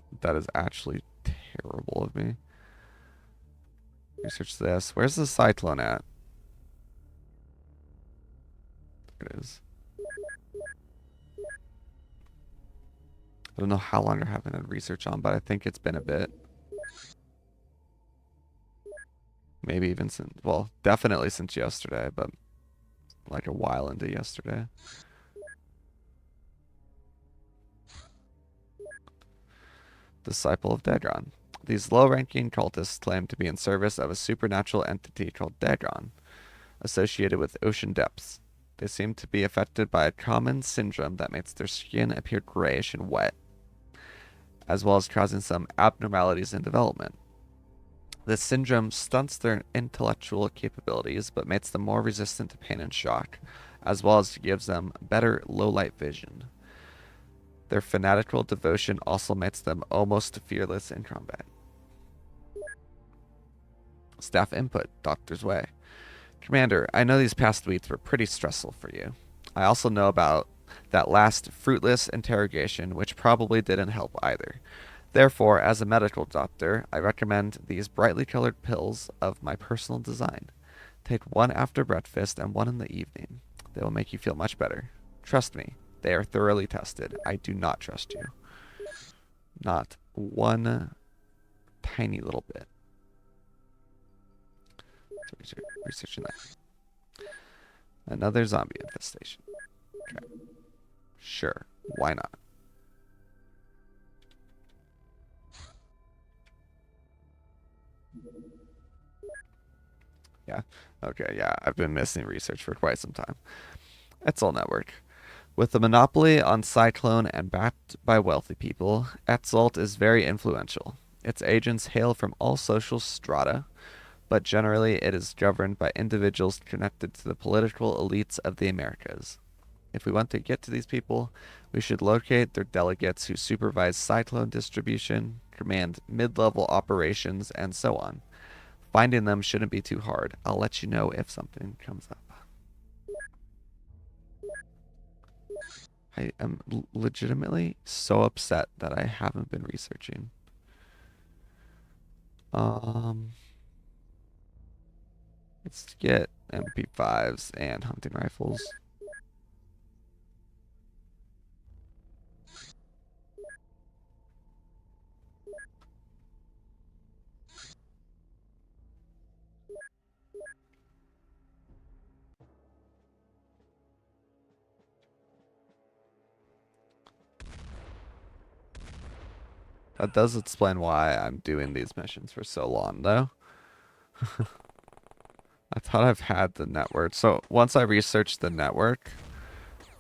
A: actually terrible of me. Research this. Where's the cyclone at? There it is. I don't know how long I haven't had research on, but I think it's been a bit. Maybe even since, well, definitely since yesterday, but like a while into yesterday. Disciple of Daedron. These low-ranking cultists claim to be in service of a supernatural entity called Daedron, associated with ocean depths. They seem to be affected by a common syndrome that makes their skin appear grayish and wet, as well as causing some abnormalities in development. This syndrome stunts their intellectual capabilities but makes them more resistant to pain and shock, as well as gives them better low-light vision. Their fanatical devotion also makes them almost fearless in combat. Staff input, Doctor's Way. Commander, I know these past weeks were pretty stressful for you. I also know about that last fruitless interrogation, which probably didn't help either. Therefore, as a medical doctor, I recommend these brightly colored pills of my personal design. Take one after breakfast and one in the evening. They will make you feel much better. Trust me, they are thoroughly tested. I do not trust you. Not one tiny little bit. So researching that. Another zombie infestation. Okay. Sure. Why not? Yeah. Okay, yeah. I've been missing research for quite some time. Etzel Network. With a monopoly on Cyclone and backed by wealthy people, Etzalt is very influential. Its agents hail from all social strata, but generally it is governed by individuals connected to the political elites of the Americas. If we want to get to these people, we should locate their delegates who supervise cyclone distribution, command mid-level operations, and so on. Finding them shouldn't be too hard. I'll let you know if something comes up. I am legitimately so upset that I haven't been researching. Um, let's get MP5s and hunting rifles. That does explain why I'm doing these missions for so long, though. I thought I've had the network. So once I researched the network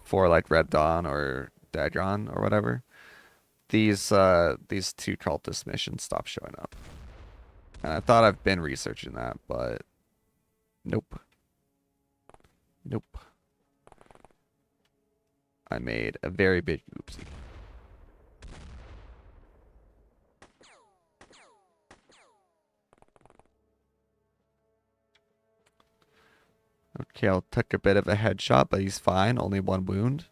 A: for like Red Dawn or Dagon or whatever, these two cultist missions stopped showing up. And I thought I've been researching that, but nope. Nope. I made a very big oopsie. Okay, I'll take a bit of a headshot, but he's fine. Only one wound.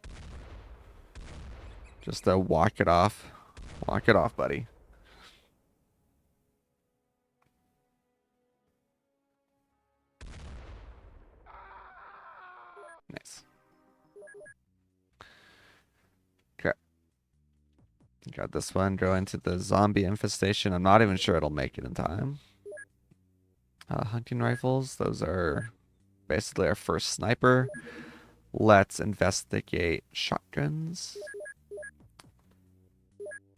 A: Just walk it off. Walk it off, buddy. Got this one. Go into the zombie infestation. I'm not even sure it'll make it in time. Hunting rifles. Those are basically our first sniper. Let's investigate shotguns.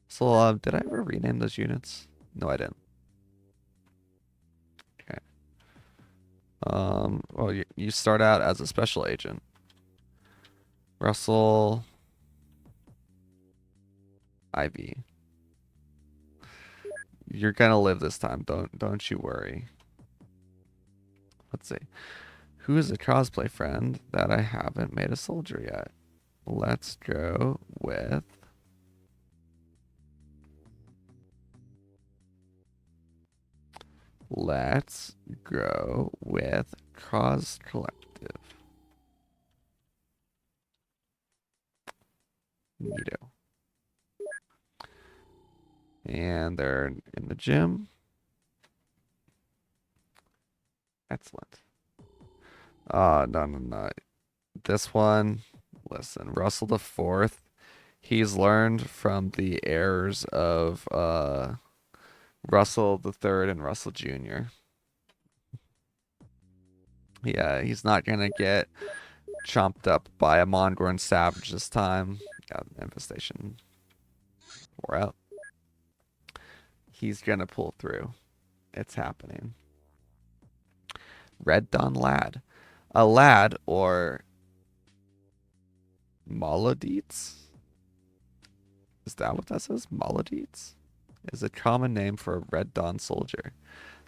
A: So, did I ever rename those units? No, I didn't. Okay. Well, you start out as a special agent. Russell Ivy. You're gonna live this time. Don't you worry. Let's see. Who is a cosplay friend that I haven't made a soldier yet? Let's go with Cause Collective. Neato. And they're in the gym. Excellent. No. This one, listen, Russell the Fourth. He's learned from the errors of Russell the Third and Russell Jr. Yeah, he's not gonna get chomped up by a Mongorn Savage this time. Yeah, infestation. We're out. He's gonna pull through. It's happening. Red Dawn Lad. A lad, or Molodites? Is that what that says? Molodites? Is a common name for a Red Dawn soldier.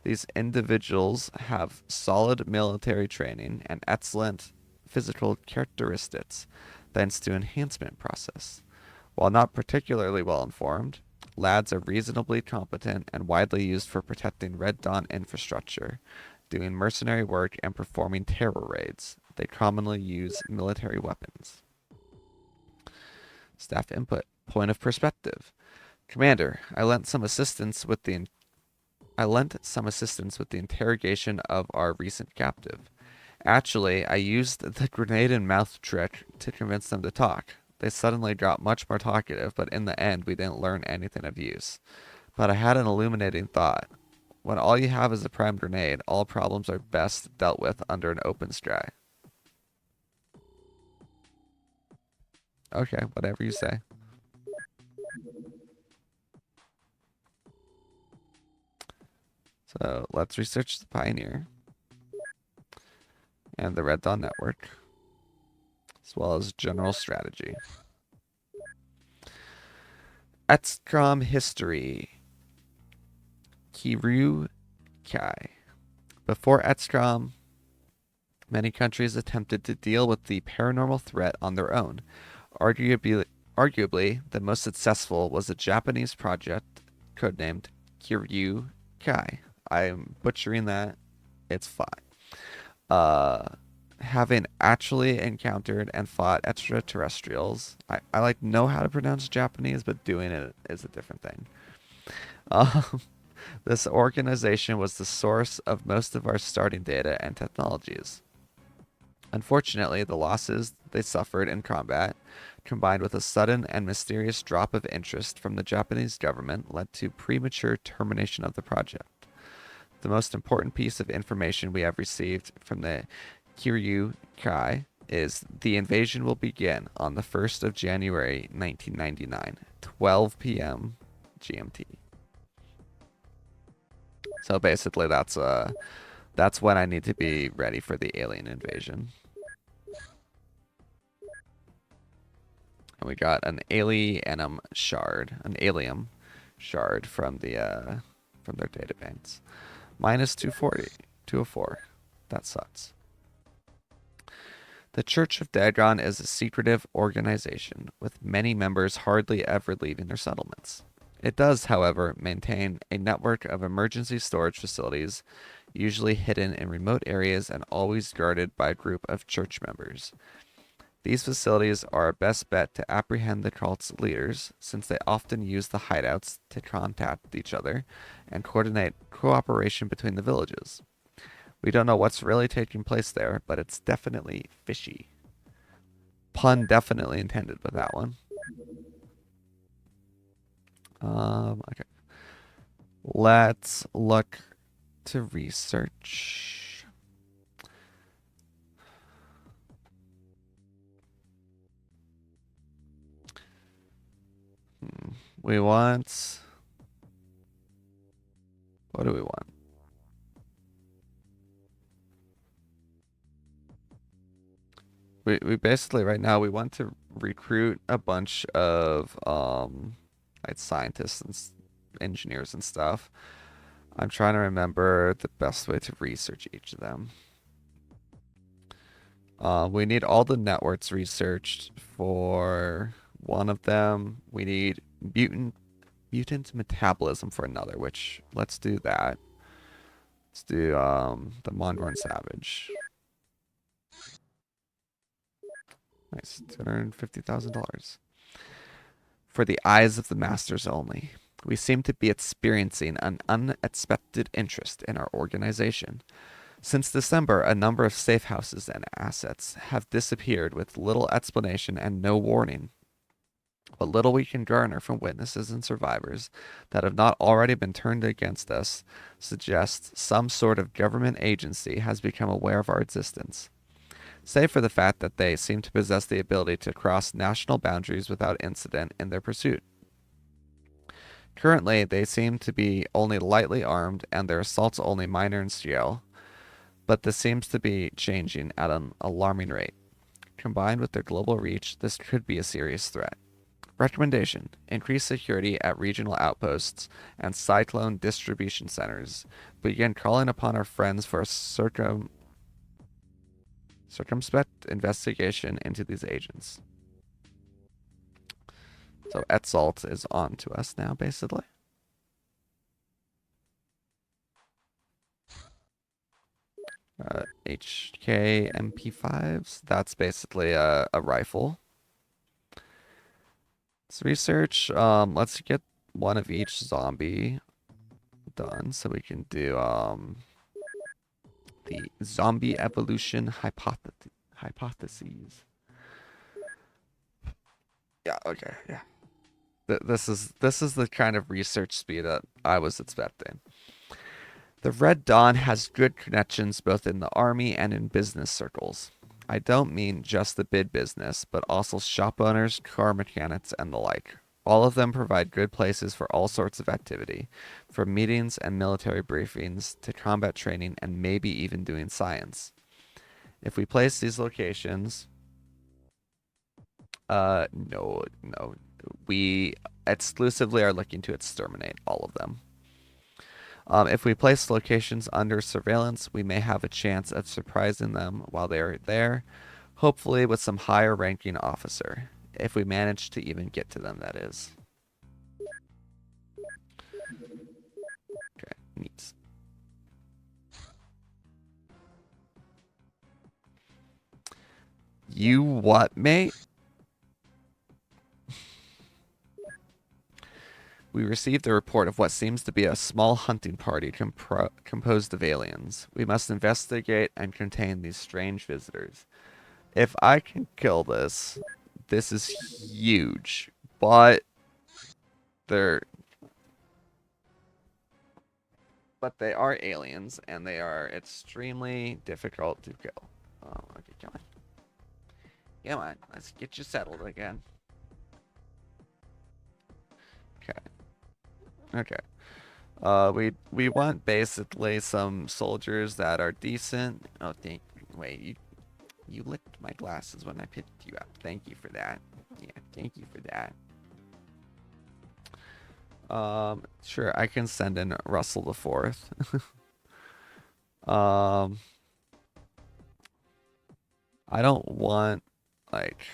A: These individuals have solid military training and excellent physical characteristics thanks to enhancement process. While not particularly well informed, lads are reasonably competent and widely used for protecting Red Dawn infrastructure, doing mercenary work, and performing terror raids. They commonly use military weapons. Staff input. Point of perspective. Commander, I lent some assistance with the interrogation of our recent captive. Actually, I used the grenade and mouth trick to convince them to talk. They suddenly got much more talkative, but in the end, we didn't learn anything of use. But I had an illuminating thought. When all you have is a prime grenade, all problems are best dealt with under an open sky. Okay, whatever you say. So let's research the Pioneer and the Red Dawn Network, as well as general strategy. ETSCOM history. Kiryu Kai. Before ETSCOM, many countries attempted to deal with the paranormal threat on their own. Arguably, the most successful was a Japanese project codenamed Kiryu Kai. I'm butchering that. It's fine. Having actually encountered and fought extraterrestrials, I like know how to pronounce Japanese, but doing it is a different thing. This organization was the source of most of our starting data and technologies. Unfortunately, the losses they suffered in combat, combined with a sudden and mysterious drop of interest from the Japanese government, led to premature termination of the project. The most important piece of information we have received from the Kiryu Kai is the invasion will begin on the 1st of January 1999, 12 p.m. GMT. So basically that's when I need to be ready for the alien invasion. And we got an alienum shard, an alium shard from their databanks. Minus 240, 204. That sucks. The Church of Dagon is a secretive organization, with many members hardly ever leaving their settlements. It does, however, maintain a network of emergency storage facilities, usually hidden in remote areas and always guarded by a group of church members. These facilities are our best bet to apprehend the cult's leaders, since they often use the hideouts to contact each other and coordinate cooperation between the villages. We don't know what's really taking place there, but it's definitely fishy. Pun definitely intended with that one. Okay. Let's look to research. We want. What do we want? We basically right now we want to recruit a bunch of like scientists and engineers and stuff. I'm trying to remember the best way to research each of them. We need all the networks researched for one of them. We need mutant metabolism for another, which let's do that. Let's do the Mondorn Savage. Nice, $250,000. For the eyes of the masters only. We seem to be experiencing an unexpected interest in our organization. Since December, a number of safe houses and assets have disappeared with little explanation and no warning. What little we can garner from witnesses and survivors that have not already been turned against us suggests some sort of government agency has become aware of our existence. Save for the fact that they seem to possess the ability to cross national boundaries without incident in their pursuit. Currently, they seem to be only lightly armed and their assaults only minor in scale, but this seems to be changing at an alarming rate. Combined with their global reach, this could be a serious threat. Recommendation: increase security at regional outposts and cyclone distribution centers. Begin calling upon our friends for a circumspect investigation into these agents. So Etzalt is on to us now, basically. HK MP5s. That's basically a rifle. Let's research. Let's get one of each zombie done so we can do the zombie evolution hypotheses. Yeah. Okay. Yeah. This is the kind of research speed that I was expecting. The Red Dawn has good connections both in the army and in business circles. I don't mean just the bid business, but also shop owners, car mechanics, and the like. All of them provide good places for all sorts of activity, from meetings and military briefings to combat training and maybe even doing science. If we place these locations, no. We exclusively are looking to exterminate all of them. If we place locations under surveillance, we may have a chance of surprising them while they are there, hopefully with some higher ranking officer. If we manage to even get to them, that is. Okay, neat. You what, mate? We received a report of what seems to be a small hunting party composed of aliens. We must investigate and contain these strange visitors. If I can kill this is huge, but they're they are aliens and they are extremely difficult to kill. Oh, okay, come on. Come on, let's get you settled again. Okay. Okay. We want basically some soldiers that are decent. Oh, wait, you licked my glasses when I picked you up. Thank you for that. Yeah, thank you for that. Sure, I can send in Russell the Fourth. um, I don't want like.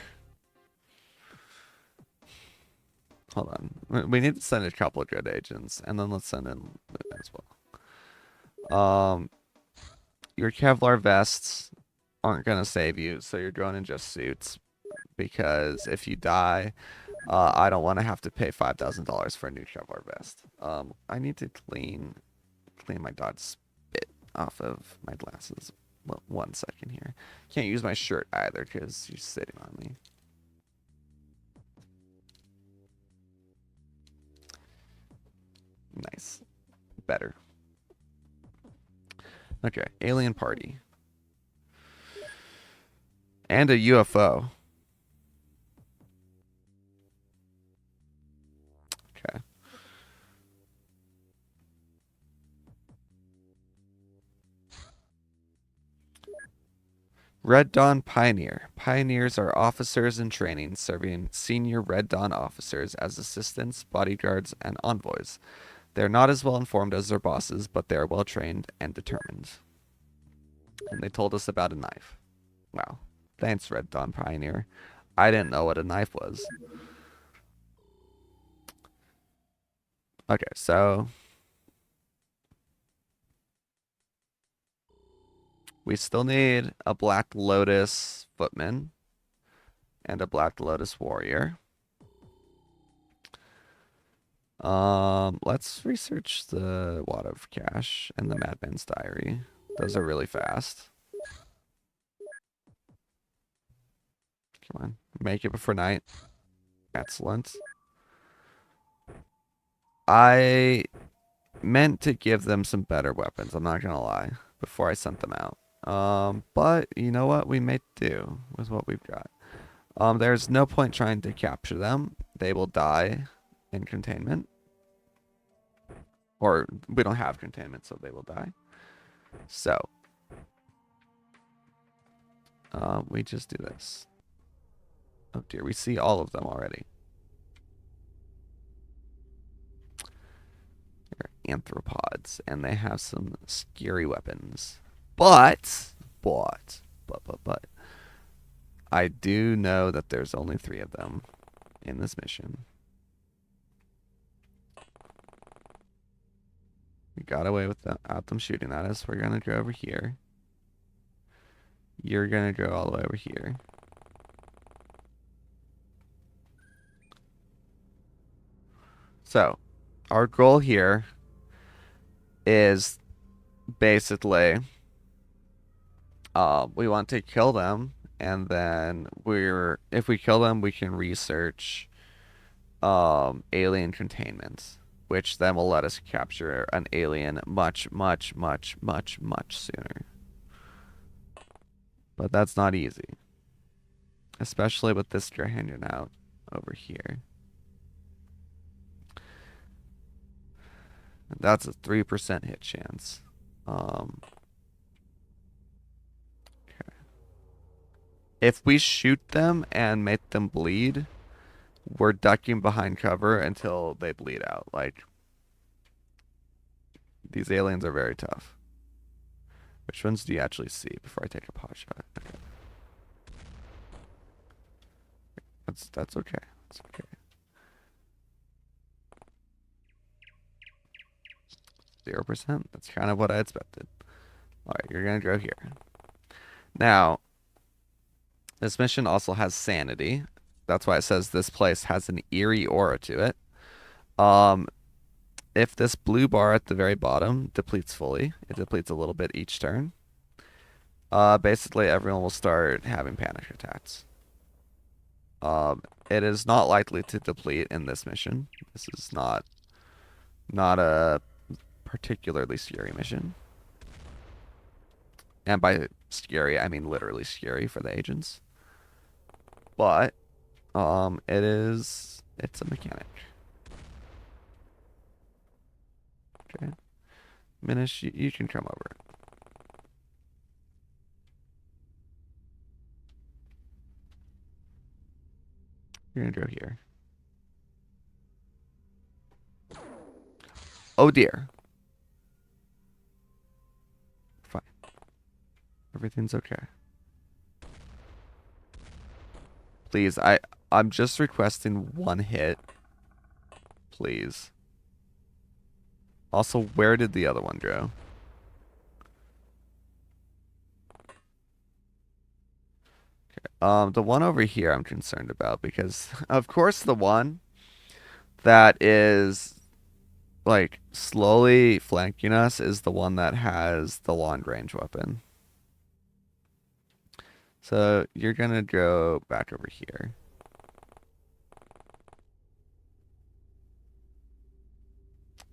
A: Hold on. We need to send a couple of good agents, and then let's send in Luna as well. Your Kevlar vests aren't gonna save you, so you're going in just suits. Because if you die, I don't want to have to pay $5,000 for a new Kevlar vest. I need to clean my Dodge spit off of my glasses. Well, 1 second here. Can't use my shirt either because you're sitting on me. Nice. Better. Okay, alien party. And a UFO. Okay. Red Dawn Pioneer. Pioneers are officers in training serving senior Red Dawn officers as assistants, bodyguards, and envoys. They're not as well informed as their bosses, but they are well trained and determined. And they told us about a knife. Wow. Thanks, Red Dawn Pioneer. I didn't know what a knife was. Okay, so we still need a Black Lotus footman and a Black Lotus warrior. Let's research the Wad of Cash and the Madman's Diary. Those are really fast. Come on, make it before night. Excellent. I meant to give them some better weapons, I'm not gonna lie, before I sent them out. But you know what? We may do with what we've got. There's no point trying to capture them. They will die in containment. Or we don't have containment, so they will die. So, we just do this. Oh dear, we see all of them already. They're anthropods, and they have some scary weapons. But, I do know that there's only 3 of them in this mission. We got away without them shooting at us. We're gonna go over here. You're gonna go all the way over here. So, our goal here is basically we want to kill them, and then if we kill them, we can research alien containment, which then will let us capture an alien much sooner. But that's not easy, especially with this guy hanging out over here. That's a 3% hit chance. Okay. If we shoot them and make them bleed, we're ducking behind cover until they bleed out. Like, these aliens are very tough. Which ones do you actually see before I take a pot shot? Okay. That's okay. That's okay. 0%? That's kind of what I expected. Alright, you're gonna go here. Now, this mission also has sanity. That's why it says this place has an eerie aura to it. If this blue bar at the very bottom depletes fully, it depletes a little bit each turn. Basically everyone will start having panic attacks. It is not likely to deplete in this mission. This is not a particularly scary mission. And by scary, I mean literally scary for the agents. But it's a mechanic. Okay. Minish, you can come over. You're gonna go here. Oh dear. Fine. Everything's okay. Please, I'm just requesting 1 hit. Please. Also, where did the other one go? Okay. The one over here I'm concerned about because, of course, the one that is like slowly flanking us is the one that has the long range weapon. So you're gonna go back over here.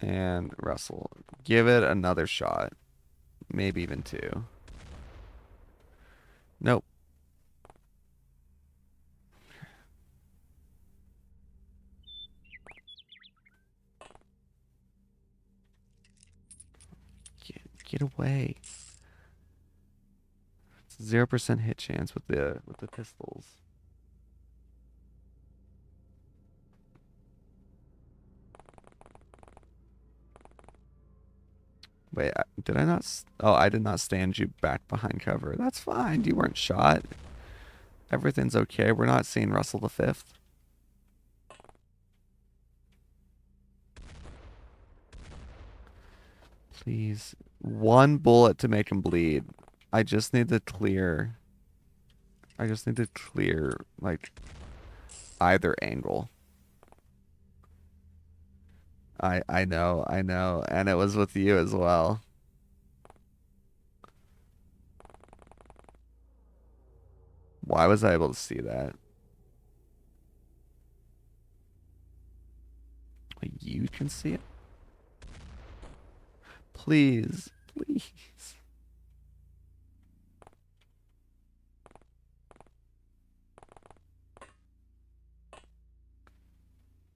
A: And Russell. Give it another shot. Maybe even two. Nope. Get away. It's 0% hit chance with the pistols. Wait, did I not? Oh, I did not stand you back behind cover. That's fine. You weren't shot. Everything's okay. We're not seeing Russell the Fifth. Please. One bullet to make him bleed. I just need to clear. I just need to clear, like, either angle. I know, I know. And it was with you as well. Why was I able to see that? You can see it? Please, please.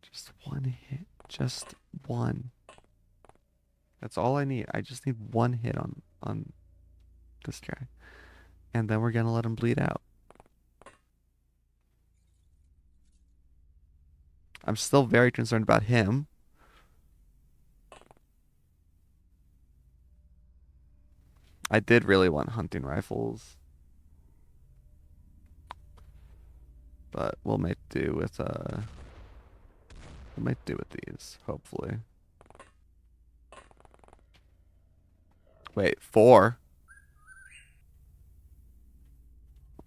A: Just one hit. Just one. That's all I need. I just need one hit on this guy. And then we're gonna let him bleed out. I'm still very concerned about him. I did really want hunting rifles. But we'll make do with these, hopefully. Wait, four?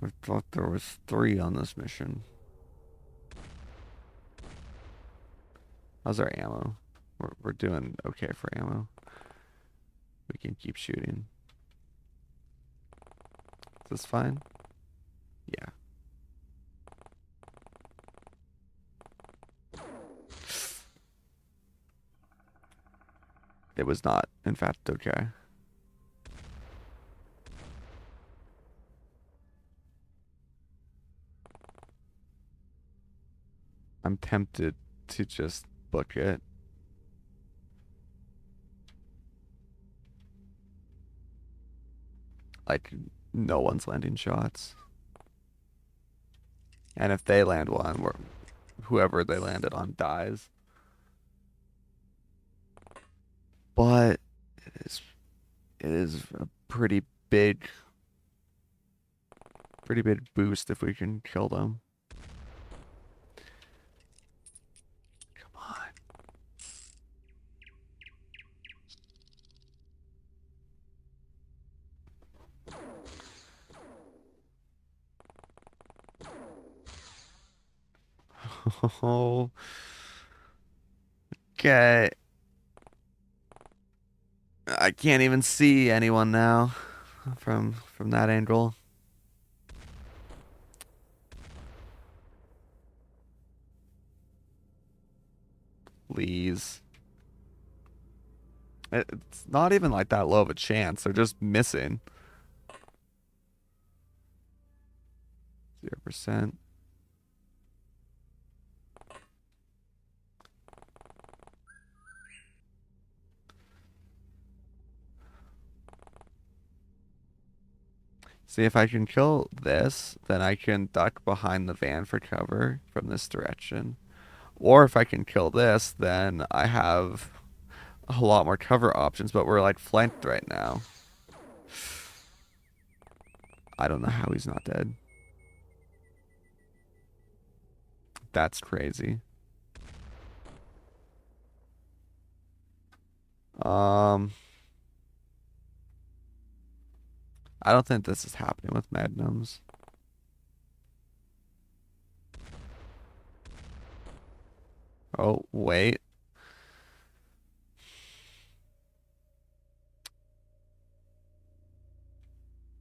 A: I thought there was three on this mission. How's our ammo? We're doing okay for ammo. We can keep shooting. Is this fine? Yeah. It was not, in fact, okay. I'm tempted to just book it. Like, no one's landing shots. And if they land one, whoever they landed on dies. But it is a pretty big boost if we can kill them. Come on. Oh. Okay. I can't even see anyone now from that angle. Please. It's not even like that low of a chance. They're just missing. 0%. See, if I can kill this, then I can duck behind the van for cover from this direction. Or if I can kill this, then I have a lot more cover options, but we're like flanked right now. I don't know how he's not dead. That's crazy. I don't think this is happening with Magnums. Oh, wait.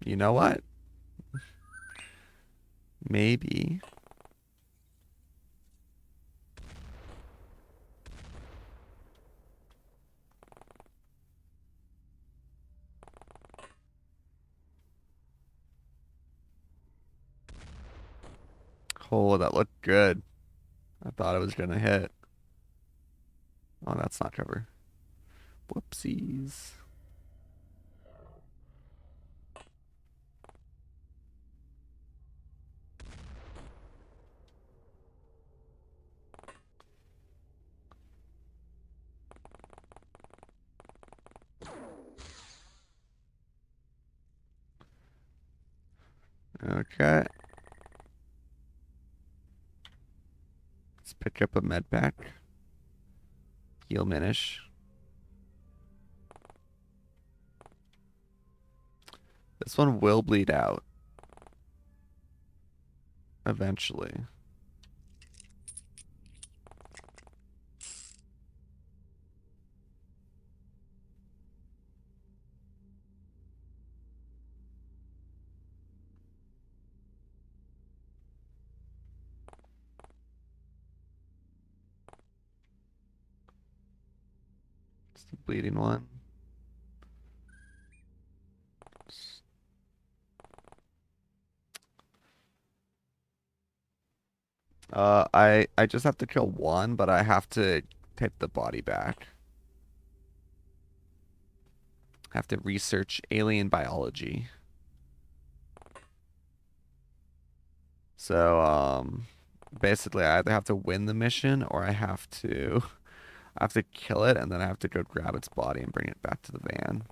A: You know what? Maybe. Oh, that looked good. I thought it was gonna hit. Oh, that's not cover. Whoopsies. Okay. Let's pick up a med pack. Heal Minish. This one will bleed out. Eventually. It's the bleeding one. I just have to kill one, but I have to take the body back. I have to research alien biology. So, basically I either have to win the mission or I have to kill it and then I have to go grab its body and bring it back to the van.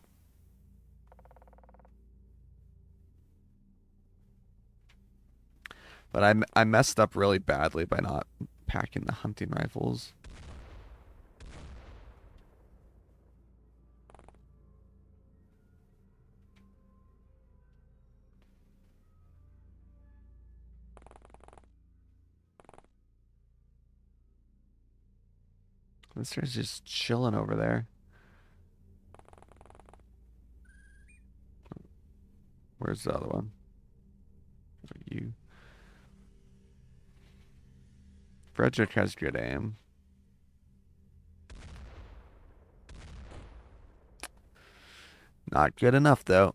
A: But I messed up really badly by not packing the hunting rifles. This guy's just chilling over there. Where's the other one? You. Frederick has good aim. Not good enough, though.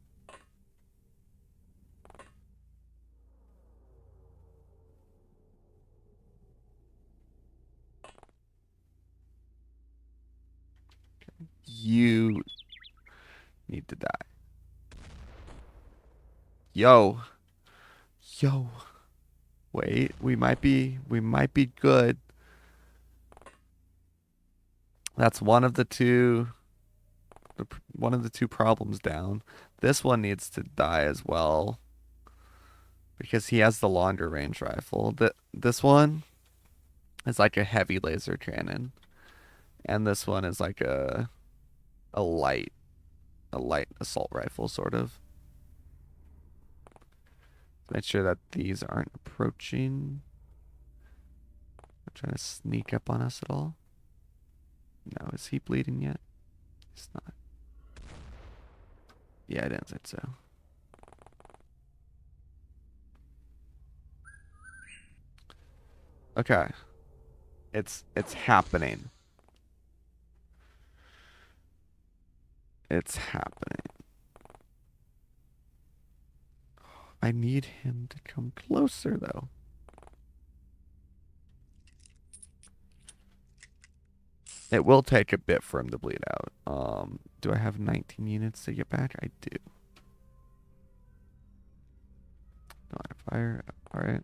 A: You need to die. Yo. Yo. Wait, we might be good. That's one of the two problems down. This one needs to die as well because he has the longer range rifle. This one is like a heavy laser cannon, and this one is like a light a light assault rifle sort of. Make sure that these aren't approaching. Not trying to sneak up on us at all. No, is he bleeding yet? He's not. Yeah, I didn't think so. Okay. It's happening. It's happening. I need him to come closer though. It will take a bit for him to bleed out. Do I have 19 units to get back? I do. No, I fire. All right.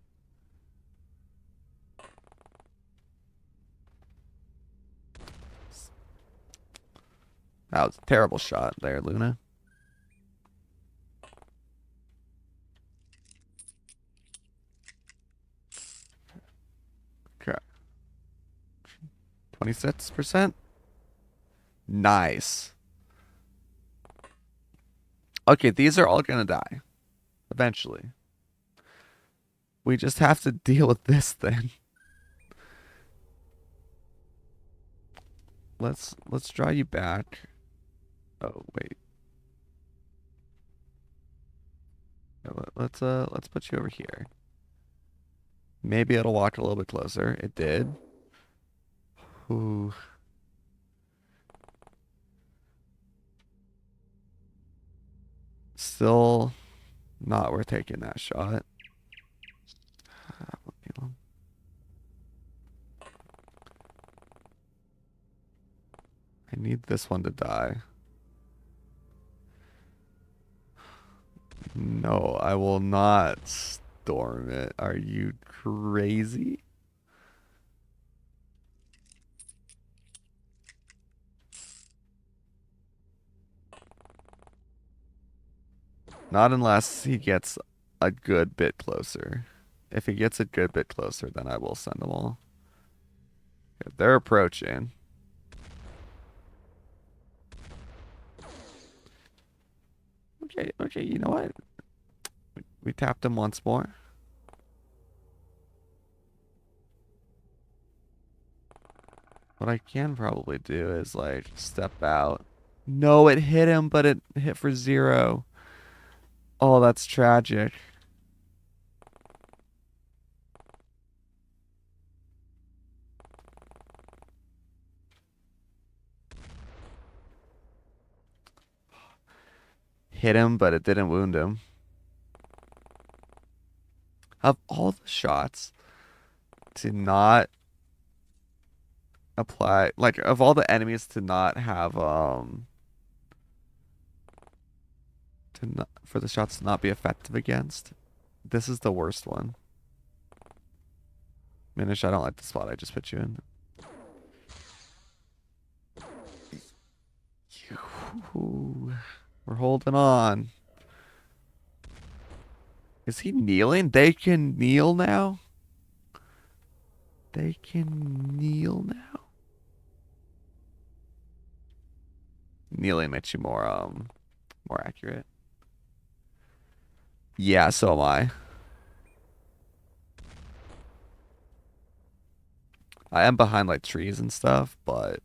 A: That was a terrible shot there, Luna. Okay. 26%. Nice. Okay, these are all gonna die. Eventually. We just have to deal with this then. Let's draw you back. Oh, wait. Let's put you over here. Maybe it'll walk a little bit closer. It did. Ooh. Still not worth taking that shot. I need this one to die. No, I will not storm it. Are you crazy? Not unless he gets a good bit closer. If he gets a good bit closer, then I will send them all. Okay, they're approaching. Okay, you know what? We tapped him once more. What I can probably do is like step out. No, it hit him, but it hit for 0. Oh, that's tragic. Hit him, but it didn't wound him. Of all the shots to not apply, like of all the enemies to not have to not, for the shots to not be effective against, this is the worst one. Minish, I don't like the spot I just put you in. Ooh, we're holding on. Is he kneeling? They can kneel now? They can kneel now? Kneeling makes you more accurate. Yeah, so am I. I am behind like trees and stuff, but